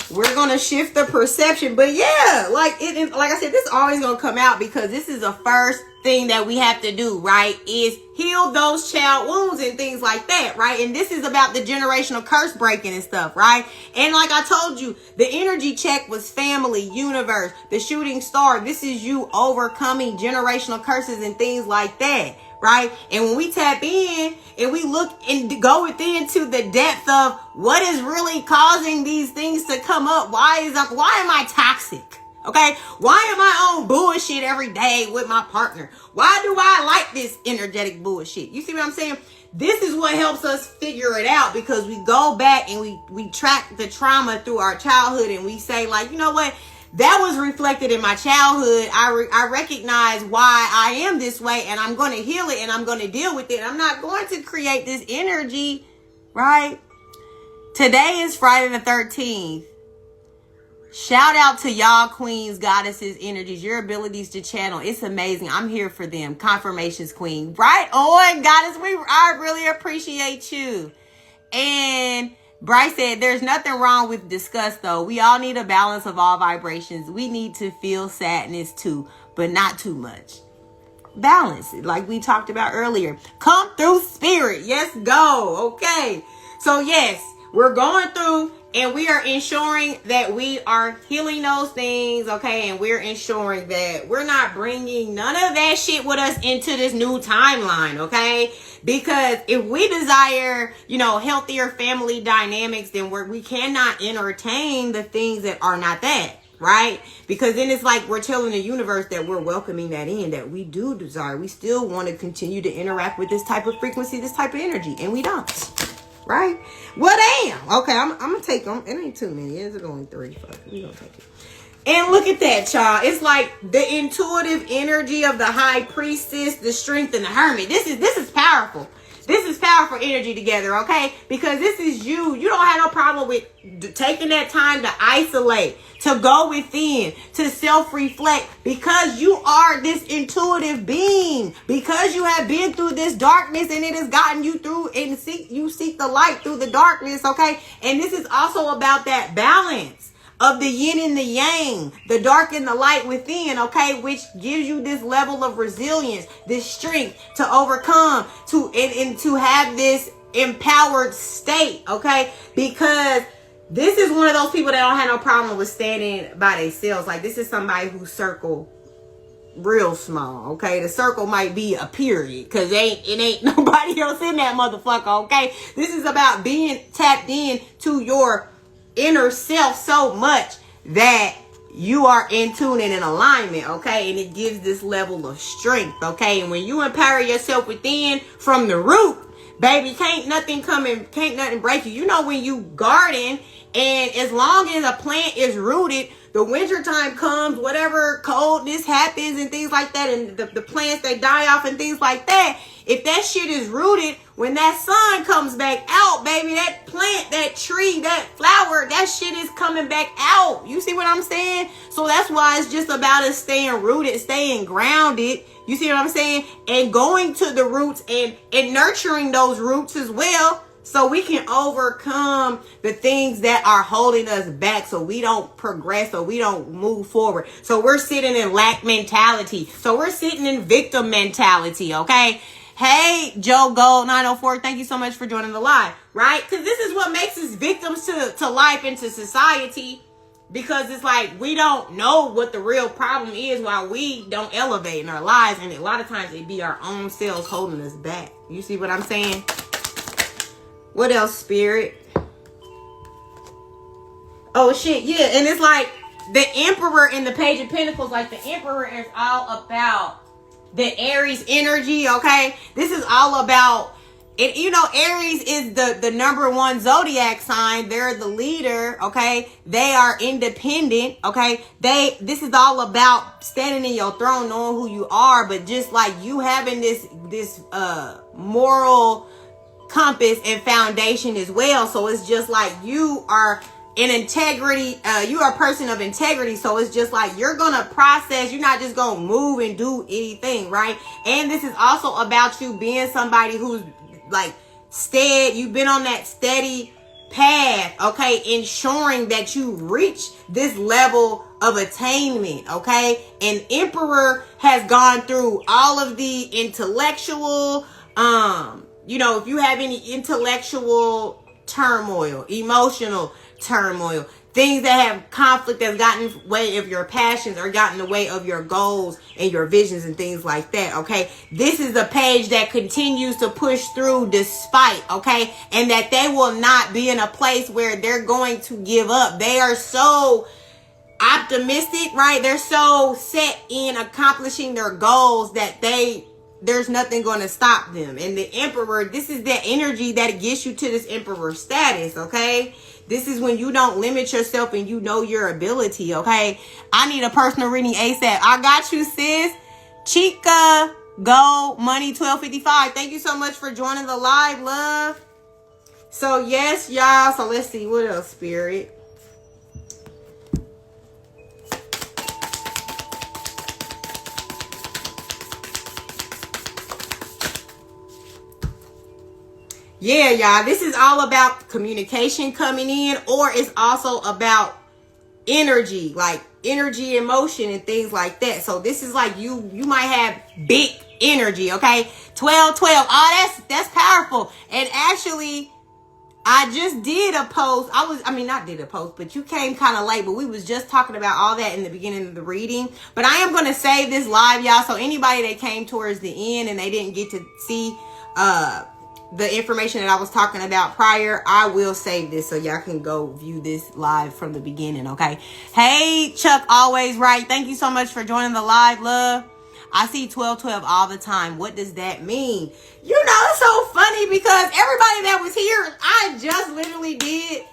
We're going to shift the perception. But yeah, like I said, this is always going to come out, because this is the first thing that we have to do, right? Is heal those child wounds and things like that, right? And this is about the generational curse breaking and stuff, right? And like I told you, the energy check was family, universe, the shooting star. This is you overcoming generational curses and things like that. Right? And when we tap in and we look and go within to the depth of what is really causing these things to come up. Why am I toxic? Okay. Why am I on bullshit every day with my partner? Why do I like this energetic bullshit? You see what I'm saying? This is what helps us figure it out, because we go back and we track the trauma through our childhood, and we say, like, you know what? That was reflected in my childhood. I recognize why I am this way, and I'm going to heal it, and I'm going to deal with it. I'm not going to create this energy, right? Today is Friday the 13th. Shout out to y'all queens, goddesses, energies, your abilities to channel. It's amazing. I'm here for them. Confirmations, queen. Right on, goddess. I really appreciate you. And Bryce said, there's nothing wrong with disgust, though. We all need a balance of all vibrations. We need to feel sadness, too, but not too much. Balance, like we talked about earlier. Come through, spirit. Yes, go. Okay. So, yes, we're going through, and we are ensuring that we are healing those things, okay? And we're ensuring that we're not bringing none of that shit with us into this new timeline, okay? Because if we desire, healthier family dynamics, then we cannot entertain the things that are not that, right? Because then it's like we're telling the universe that we're welcoming that in, that we do desire. We still want to continue to interact with this type of frequency, this type of energy, and we don't. Right? Well, damn. Okay, I'm going to take them. It ain't too many. It's only 3. Fuck, we going to take it. And look at that, y'all. It's like the intuitive energy of the high priestess, the strength, and the hermit. This is powerful. This is powerful energy together, okay? Because this is you. You don't have no problem with taking that time to isolate, to go within, to self-reflect, because you are this intuitive being, because you have been through this darkness and it has gotten you through, and you seek the light through the darkness, okay? And this is also about that balance of the yin and the yang, the dark and the light within, okay, which gives you this level of resilience, this strength to overcome, and to have this empowered state, okay, because This is one of those people that don't have no problem with standing by themselves. Like, this is somebody whose circle real small, okay? The circle might be a period, because it ain't nobody else in that motherfucker, okay? This is about being tapped in to your inner self so much that you are in tune and in alignment, okay? And it gives this level of strength, okay? And when you empower yourself within from the root, baby, can't nothing break you. You know, when you garden, and as long as a plant is rooted, the winter time comes, whatever coldness happens and things like that, and the plants, they die off and things like that. If that shit is rooted, when that sun comes back out, baby, that plant, that tree, that flower, that shit is coming back out. You see what I'm saying? So that's why it's just about us staying rooted, staying grounded. You see what I'm saying? And going to the roots and nurturing those roots as well, so we can overcome the things that are holding us back, so we don't progress, so we don't move forward. So we're sitting in lack mentality. So we're sitting in victim mentality, okay? Hey, Joe Gold 904, thank you so much for joining the live, right? Because this is what makes us victims to life and to society, because it's like we don't know what the real problem is while we don't elevate in our lives, and a lot of times it be our own selves holding us back. You see what I'm saying? What else, Spirit? Oh, shit, yeah. And it's like the Emperor in the Page of Pentacles, like the Emperor is all about the Aries energy, okay? This is all about it. You know, Aries is the number one zodiac sign. They're the leader, okay? They are independent, okay? This is all about standing in your throne, knowing who you are, but just like you having this moral compass and foundation as well. So it's just like you are in integrity, you are a person of integrity. So it's just like you're gonna process, you're not just gonna move and do anything, right? And this is also about you being somebody who's like you've been on that steady path, okay, ensuring that you reach this level of attainment, okay? And Emperor has gone through all of the intellectual, you know, if you have any intellectual turmoil, emotional turmoil, things that have conflict that's gotten in the way of your passions or gotten in the way of your goals and your visions and things like that, okay? This is a page that continues to push through despite, okay? And that they will not be in a place where they're going to give up. They are so optimistic, right? They're so set in accomplishing their goals that there's nothing going to stop them. And the Emperor, this is that energy that gets you to this Emperor status, okay? This is when you don't limit yourself and you know your ability, okay? I need a personal reading ASAP. I got you, sis. Chica Go Money 1255. Thank you so much for joining the live, love. So, yes, y'all. So, let's see. What else, Spirit? Yeah, y'all, this is all about communication coming in, or it's also about energy, like energy, emotion, and things like that. So this is like you might have big energy, okay? 1212. Oh, that's powerful. And actually, I just did a post. Not did a post, but you came kind of late, but we was just talking about all that in the beginning of the reading. But I am going to save this live, y'all. So anybody that came towards the end and they didn't get to see the information that I was talking about prior, I will save this so y'all can go view this live from the beginning, okay? Hey, Chuck, always right. Thank you so much for joining the live, love. I see 1212 all the time. What does that mean? You know, it's so funny because everybody that was here, I just literally did.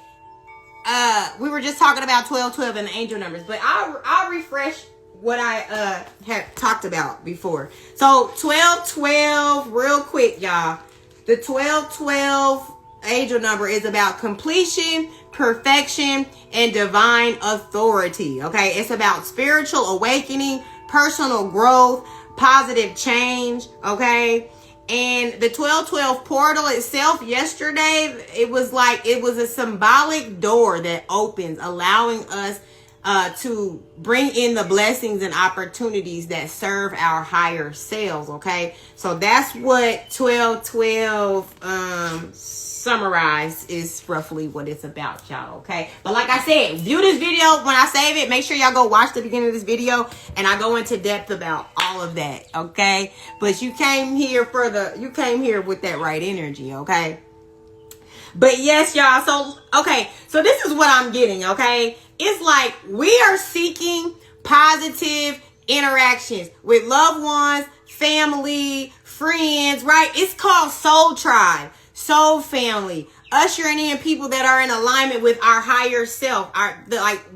We were just talking about 1212 and the angel numbers, but I'll refresh what I had talked about before. So 1212, real quick, y'all. The 1212 angel number is about completion, perfection, and divine authority. Okay, it's about spiritual awakening, personal growth, positive change. Okay, and the 1212 portal itself, yesterday, it was a symbolic door that opens, allowing us to bring in the blessings and opportunities that serve our higher selves. Okay, so that's what 1212 summarized is roughly what it's about, y'all. Okay, but like I said, view this video when I save it. Make sure y'all go watch the beginning of this video, and I go into depth about all of that. Okay, but you came here with that right energy. Okay, but yes, y'all. So so this is what I'm getting. Okay, it's like we are seeking positive interactions with loved ones, family, friends, right? It's called soul tribe, soul family, ushering in people that are in alignment with our higher self,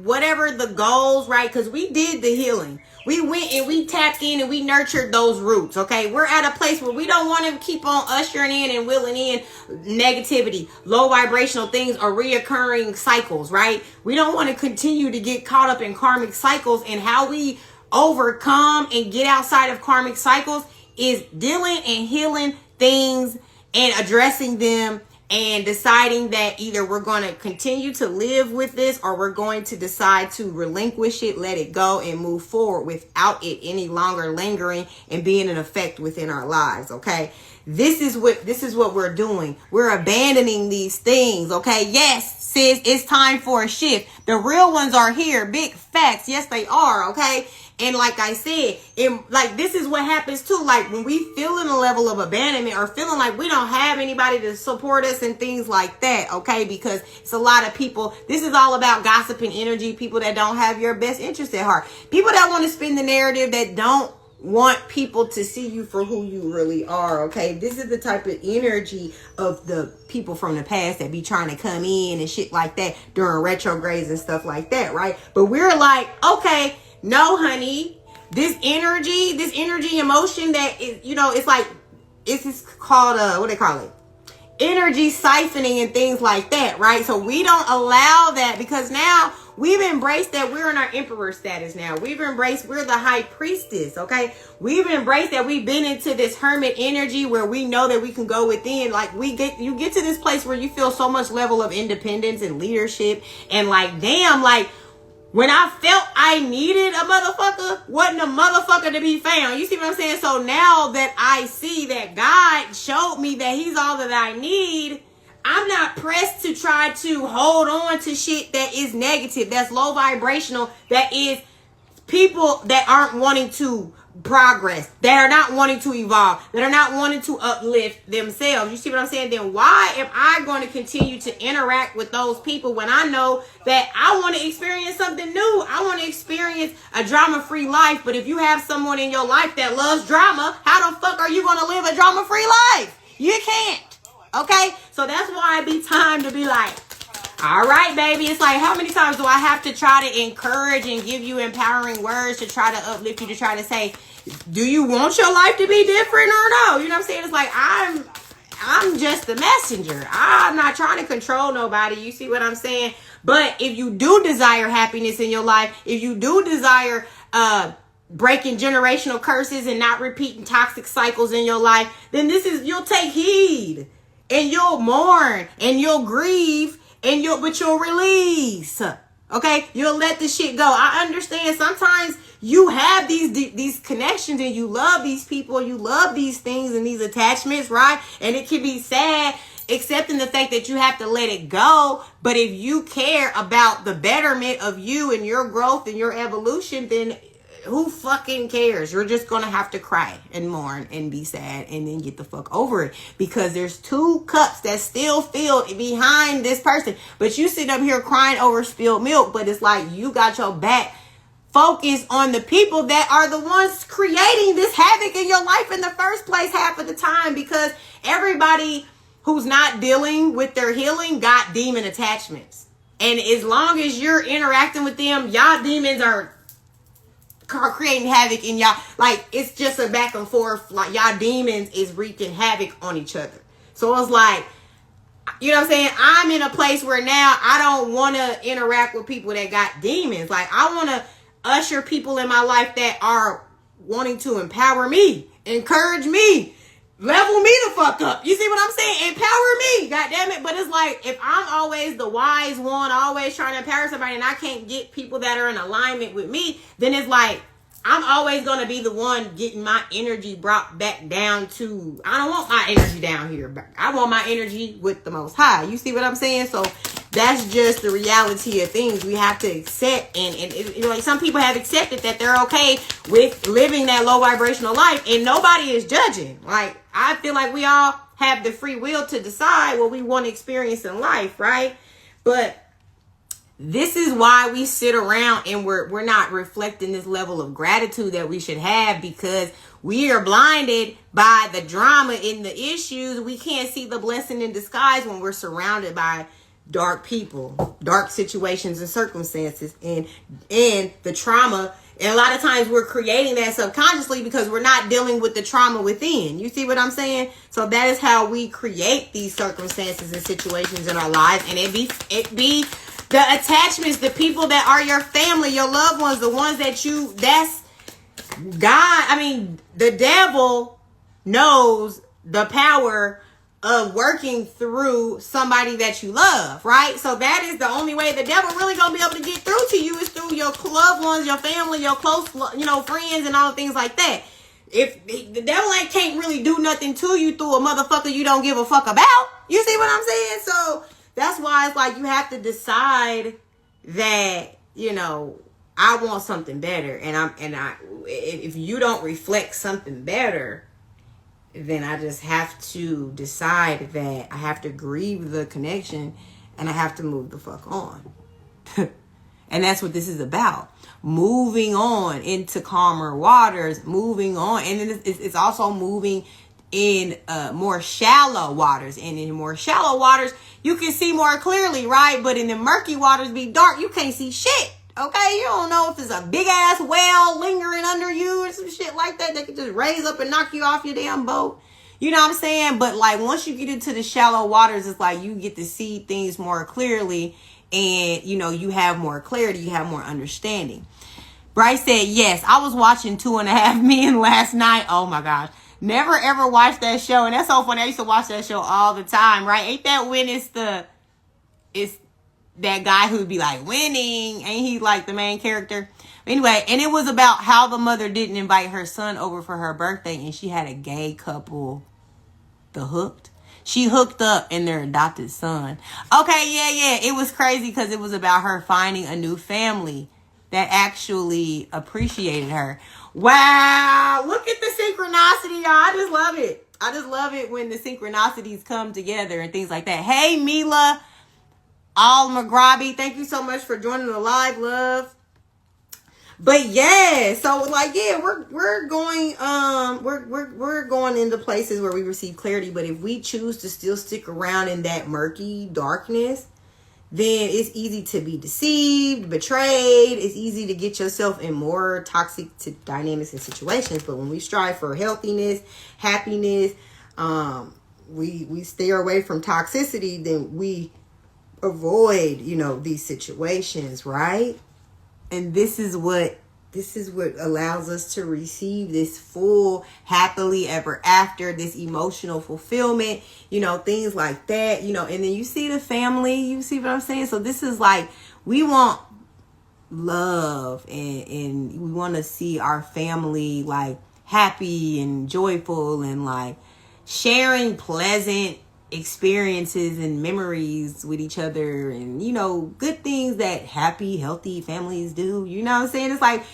whatever the goals, right? Because we did the healing. We went and we tapped in and we nurtured those roots, okay? We're at a place where we don't want to keep on ushering in and willing in negativity, low vibrational things, or reoccurring cycles, right? We don't want to continue to get caught up in karmic cycles, and how we overcome and get outside of karmic cycles is dealing and healing things and addressing them and deciding that either we're going to continue to live with this or we're going to decide to relinquish it, let it go, and move forward without it any longer lingering and being an effect within our lives. Okay, this is what we're doing. We're abandoning these things. Okay, yes, sis, it's time for a shift. The real ones are here. Big facts. Yes, they are. Okay. And like I said, this is what happens too. Like when we feel in a level of abandonment or feeling like we don't have anybody to support us and things like that, okay? Because it's a lot of people. This is all about gossiping energy. People that don't have your best interest at heart. People that want to spin the narrative, that don't want people to see you for who you really are, okay? This is the type of energy of the people from the past that be trying to come in and shit like that during retrogrades and stuff like that, right? But we're like, okay, no, honey, this energy emotion that is, it's like, it's called, what they call it? Energy siphoning and things like that, right? So we don't allow that, because now we've embraced that we're in our emperor status now. We're the high priestess, okay? We've embraced that we've been into this hermit energy where we know that we can go within. Like you get to this place where you feel so much level of independence and leadership, and like, damn, like, when I felt I needed a motherfucker, wasn't a motherfucker to be found. You see what I'm saying? So now that I see that God showed me that he's all that I need, I'm not pressed to try to hold on to shit that is negative, that's low vibrational, that is people that aren't wanting to progress, that are not wanting to evolve, that are not wanting to uplift themselves. You see what I'm saying? Then why am I going to continue to interact with those people when I know that I want to experience something new? I want to experience a drama-free life. But if you have someone in your life that loves drama, how the fuck are you going to live a drama-free life? You can't. Okay? So that's why it be time to be like, all right, baby. It's like, how many times do I have to try to encourage and give you empowering words to try to uplift you, to try to say, do you want your life to be different or no? You know what I'm saying? It's like, I'm just the messenger. I'm not trying to control nobody. You see what I'm saying? But if you do desire happiness in your life, if you do desire breaking generational curses and not repeating toxic cycles in your life, then you'll take heed and you'll mourn and you'll grieve. But you'll release, okay? You'll let the shit go. I understand sometimes you have these connections and you love these people, you love these things and these attachments, right? And it can be sad, accepting the fact that you have to let it go. But if you care about the betterment of you and your growth and your evolution, then who fucking cares? You're just gonna have to cry and mourn and be sad and then get the fuck over it, because there's 2 cups that's still filled behind this person. But you sit up here crying over spilled milk, but it's like you got your back focused on the people that are the ones creating this havoc in your life in the first place half of the time, because everybody who's not dealing with their healing got demon attachments. And as long as you're interacting with them, y'all demons are creating havoc in y'all. Like, it's just a back and forth. Like, y'all demons is wreaking havoc on each other. So it's like, you know what I'm saying? I'm in a place where now I don't want to interact with people that got demons. Like, I want to usher people in my life that are wanting to empower me, encourage me, level me the fuck up. You see what I'm saying? Empower me, God damn it. But it's like, if I'm always the wise one, always trying to empower somebody, and I can't get people that are in alignment with me, then it's like, I'm always going to be the one getting my energy brought back down to, I don't want my energy down here. I want my energy with the Most High. You see what I'm saying? So that's just the reality of things. We have to accept, and like some people have accepted that they're okay with living that low vibrational life, and nobody is judging. Like, I feel like we all have the free will to decide what we want to experience in life, right? But this is why we sit around and we're not reflecting this level of gratitude that we should have, because we are blinded by the drama in the issues. We can't see the blessing in disguise when we're surrounded by dark people, dark situations and circumstances, and the trauma. And a lot of times we're creating that subconsciously because we're not dealing with the trauma within. You see what I'm saying? So that is how we create these circumstances and situations in our lives. And it be the attachments, the people that are your family, your loved ones, the ones that's God. I mean, the devil knows the power of working through somebody that you love, right? So that is the only way the devil really gonna be able to get through to you, is through your loved ones, your family, your close, friends, and all things like that. If the devil can't really do nothing to you through a motherfucker you don't give a fuck about, you see what I'm saying? So that's why it's like you have to decide that, I want something better, and if you don't reflect something better, then I just have to decide that I have to grieve the connection and I have to move the fuck on. And that's what this is about. Moving on into calmer waters, moving on. And then it's also moving in more shallow waters. And in more shallow waters, you can see more clearly, right? But in the murky waters be dark, you can't see shit. Okay, you don't know if there's a big ass whale lingering under you or some shit like that that could just raise up and knock you off your damn boat. You know what I'm saying? But like once you get into the shallow waters, it's like you get to see things more clearly, and you have more clarity, you have more understanding. Bryce said, yes, I was watching 2.5 Men last night. Oh my gosh. Never ever watched that show. And that's so funny. I used to watch that show all the time, right? Ain't that when it's that guy who'd be like winning? Ain't he like the main character? Anyway, and it was about how the mother didn't invite her son over for her birthday, and she had a gay couple, she hooked up in their adopted son. Okay, yeah. It was crazy because it was about her finding a new family that actually appreciated her. Wow, look at the synchronicity, y'all. I just love it. I just love it when the synchronicities come together and things like that. Hey, Mila Al-Maghrabi, thank you so much for joining the live, love. But yeah, so like, yeah, we're going we're going into places where we receive clarity. But if we choose to still stick around in that murky darkness, then it's easy to be deceived, betrayed. It's easy to get yourself in more toxic dynamics and situations. But when we strive for healthiness, happiness, we steer away from toxicity, then we avoid, these situations, right? And this is what allows us to receive this full happily ever after, this emotional fulfillment, things like that, and then you see the family, you see what I'm saying? So this is like, we want love and we want to see our family like happy and joyful and like sharing pleasant experiences and memories with each other, and good things that happy, healthy families do. You know what I'm saying? It's like,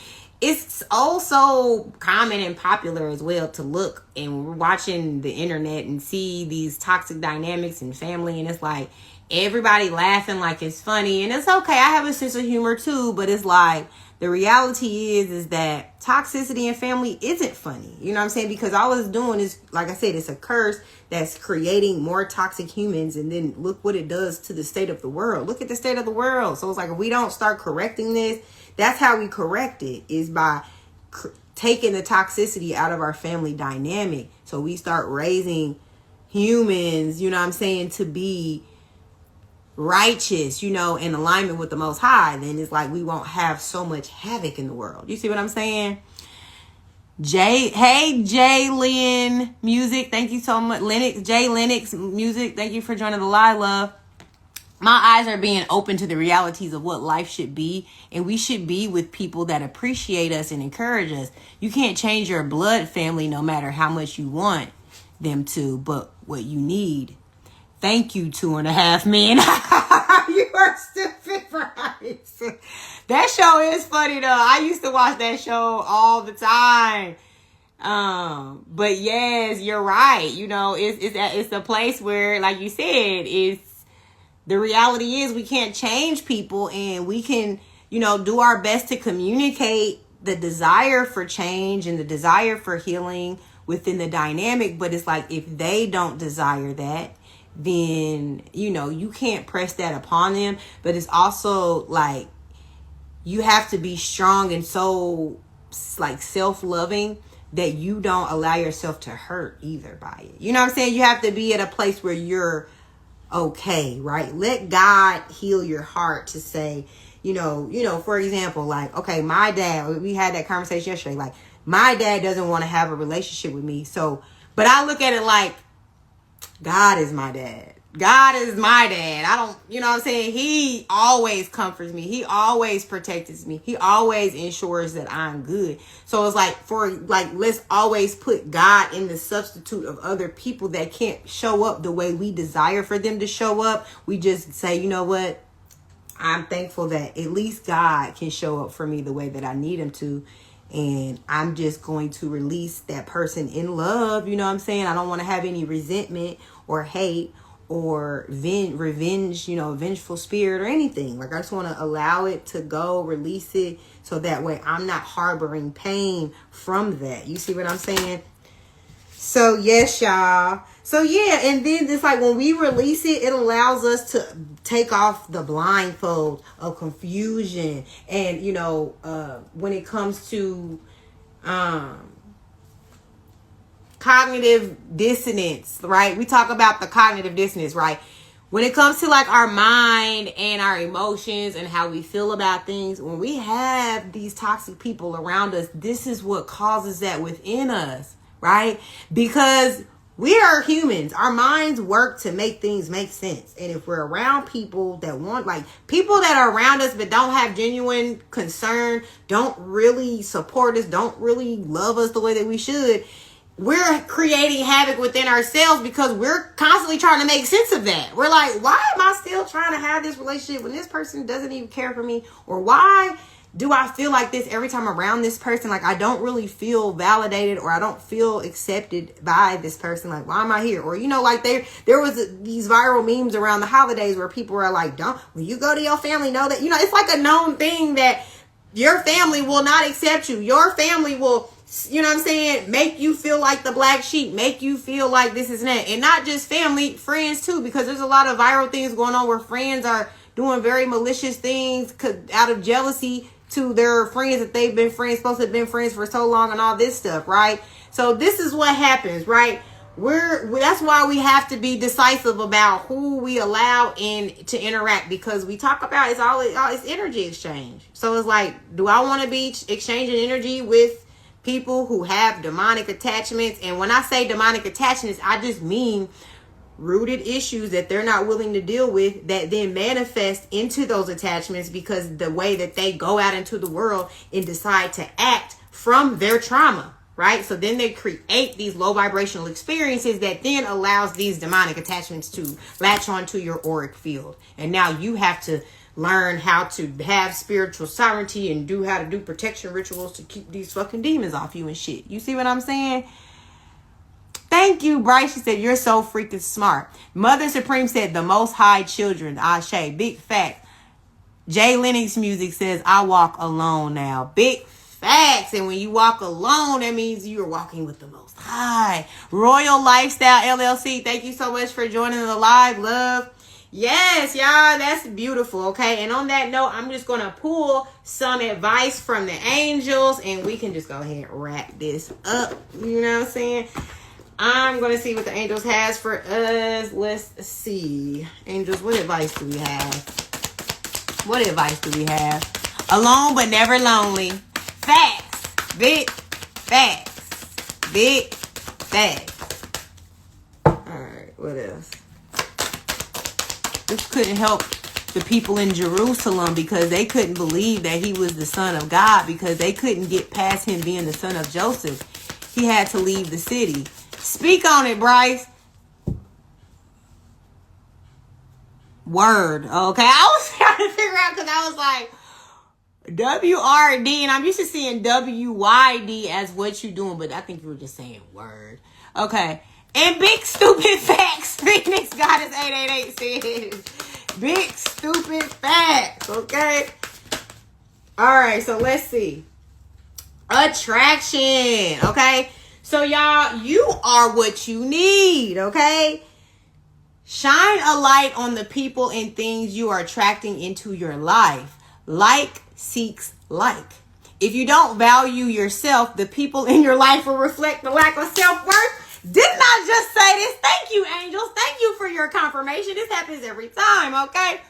it's also common and popular as well to look, and we're watching the internet and see these toxic dynamics in family, and it's like everybody laughing like it's funny, and it's okay. I have a sense of humor too, but it's like the reality is that toxicity in family isn't funny. You know what I'm saying? Because all it's doing is, like I said, it's a curse that's creating more toxic humans. And then look what it does to the state of the world. Look at the state of the world. So it's like, if we don't start correcting this, that's how we correct it, is by taking the toxicity out of our family dynamic. So we start raising humans, you know what I'm saying, to be righteous, in alignment with the Most High. Then it's like we won't have so much havoc in the world. You see what I'm saying? Hey, Jay Lynn Music. Thank you so much. Jay Lennox Music. Thank you for joining the live, love. My eyes are being open to the realities of what life should be. And we should be with people that appreciate us and encourage us. You can't change your blood family no matter how much you want them to, but what you need. Thank you, 2.5 Men. You are stupid, Bryce. That show is funny though. I used to watch that show all the time. But yes, you're right. You know, it's a place where, like you said, the reality is we can't change people, and we can, you know, do our best to communicate the desire for change and the desire for healing within the dynamic. But it's like, if they don't desire that, then, you know, you can't press that upon them. But it's also like, you have to be strong and so like self-loving that you don't allow yourself to hurt either by it. You know what I'm saying? You have to be at a place where you're okay, right? Let God heal your heart to say, you know, for example, like, okay, my dad, we had that conversation yesterday, like, my dad doesn't want to have a relationship with me. So, but I look at it like, God is my dad. God is my dad. I don't, you know what I'm saying? He always comforts me. He always protects me. He always ensures that I'm good. So it's like, let's always put God in the substitute of other people that can't show up the way we desire for them to show up. We just say, you know what? I'm thankful that at least God can show up for me the way that I need him to. And I'm just going to release that person in love. You know what I'm saying? I don't want to have any resentment or hate or revenge, you know, vengeful spirit or anything. Like, I just want to allow it to go, release it, so that way I'm not harboring pain from that. You see what I'm saying? So yes, y'all. So yeah, and then it's like, when we release it, it allows us to take off the blindfold of confusion. And, you know, when it comes to cognitive dissonance, right? We talk about the cognitive dissonance, right? When it comes to like our mind and our emotions and how we feel about things, when we have these toxic people around us, this is what causes that within us, right? Because we are humans. Our minds work to make things make sense. And if we're around people that want, like, people that are around us but don't have genuine concern, don't really support us, don't really love us the way that we should, we're creating havoc within ourselves because we're constantly trying to make sense of that. We're like, why am I still trying to have this relationship when this person doesn't even care for me? Or why do I feel like this every time around this person? Like, I don't really feel validated, or I don't feel accepted by this person. Like, why am I here? Or, you know, like there was these viral memes around the holidays where people were like, when you go to your family, know that, you know, it's like a known thing that your family will not accept you. Your family will, you know what I'm saying, make you feel like the black sheep, make you feel like this is that. And not just family, friends too, because there's a lot of viral things going on where friends are doing very malicious things out of jealousy to their friends that they've been friends, supposed to have been friends for so long, and all this stuff, right? So this is what happens, right? That's why we have to be decisive about who we allow in to interact, because we talk about it's energy exchange. So it's like, do I want to be exchanging energy with people who have demonic attachments? And when I say demonic attachments, I just mean rooted issues that they're not willing to deal with, that then manifest into those attachments because the way that they go out into the world and decide to act from their trauma, right? So then they create these low vibrational experiences that then allows these demonic attachments to latch onto your auric field. And now you have to learn how to have spiritual sovereignty and how to do protection rituals to keep these fucking demons off you and shit. You see what I'm saying? Thank you, Bryce. She said, you're so freaking smart. Mother Supreme said, the Most High children. Ashe. Big fact. Jay Lennox Music says, I walk alone now. Big facts. And when you walk alone, that means you're walking with the Most High. Royal Lifestyle LLC, thank you so much for joining the live, love. Yes, y'all, that's beautiful. Okay, and on that note, I'm just going to pull some advice from the angels, and we can just go ahead and wrap this up. You know what I'm saying? I'm going to see what the angels has for us. Let's see. Angels, what advice do we have? What advice do we have? Alone but never lonely. Facts. Big facts. Big facts. Alright, what else? This couldn't help the people in Jerusalem because they couldn't believe that he was the son of God because they couldn't get past him being the son of Joseph. He had to leave the city. Speak on it, Bryce. Word. Okay. I was trying to figure out because I was like, W-R-D, and I'm used to seeing W-Y-D as what you doing, but I think you were just saying word. Okay. And big stupid facts. Phoenix Goddess 888 says. Big stupid facts. Okay. Alright, so let's see. Attraction. Okay. So y'all, you are what you need. Okay. Shine a light on the people and things you are attracting into your life. Like seeks like. If you don't value yourself, the people in your life will reflect the lack of self-worth. Didn't I just say this? Thank you, angels. Thank you for your confirmation. This happens every time, okay?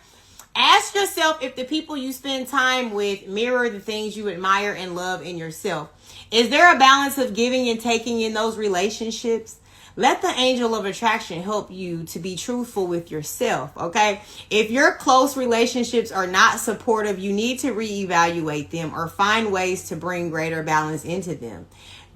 Ask yourself if the people you spend time with mirror the things you admire and love in yourself. Is there a balance of giving and taking in those relationships? Let the angel of attraction help you to be truthful with yourself, okay? If your close relationships are not supportive, you need to reevaluate them or find ways to bring greater balance into them.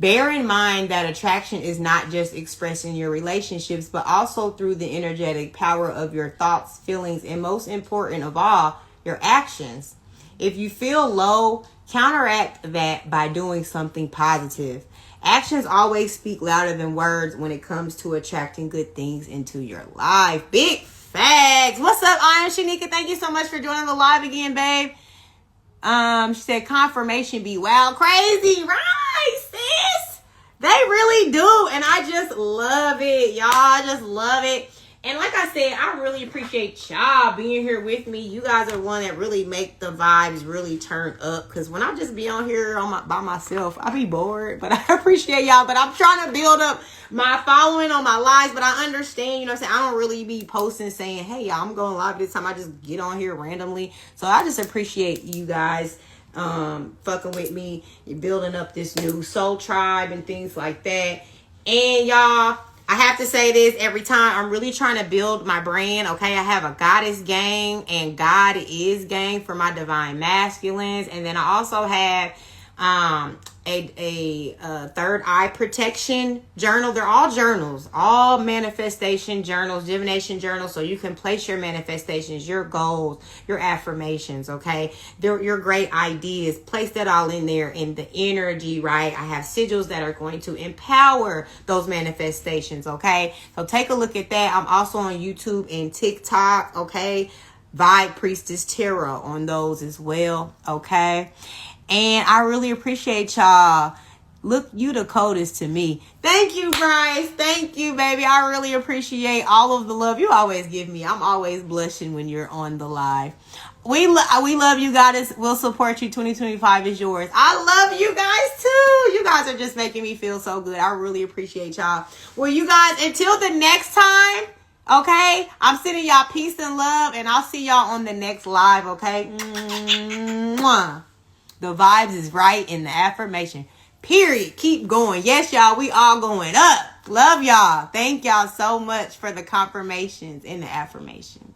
Bear in mind that attraction is not just expressed in your relationships, but also through the energetic power of your thoughts, feelings, and most important of all, your actions. If you feel low, counteract that by doing something positive. Actions always speak louder than words when it comes to attracting good things into your life. Big facts. What's up, I am Shanika. Thank you so much for joining the live again, babe. She said confirmation be wild crazy. Right, sis. They really do. And I just love it, y'all. I just love it. And like I said, I really appreciate y'all being here with me. You guys are one that really make the vibes really turn up. Because when I just be on here by myself, I be bored. But I appreciate y'all. But I'm trying to build up my following on my lives. But I understand, you know what I'm saying? I don't really be posting saying, hey, y'all, I'm going live this time. I just get on here randomly. So I just appreciate you guys fucking with me. You're building up this new soul tribe and things like that. And y'all, I have to say this every time. I'm really trying to build my brand, okay? I have a goddess gang and God is gang for my divine masculines. And then I also have a third eye protection journal. They're all journals, all manifestation journals, divination journals. So you can place your manifestations, your goals, your affirmations, okay? Your great ideas. Place that all in there in the energy, right? I have sigils that are going to empower those manifestations, okay? So take a look at that. I'm also on YouTube and TikTok, okay? Vibe Priestess Tarot on those as well, okay? And I really appreciate y'all. Look, you the coldest to me. Thank you, Bryce. Thank you, baby. I really appreciate all of the love you always give me. I'm always blushing when you're on the live. We love you guys. We'll support you. 2025 is yours. I love you guys too. You guys are just making me feel so good. I really appreciate y'all. Well, you guys, until the next time, okay? I'm sending y'all peace and love, and I'll see y'all on the next live, okay? Mwah. The vibes is right in the affirmation. Period. Keep going. Yes, y'all. We all going up. Love y'all. Thank y'all so much for the confirmations in the affirmation.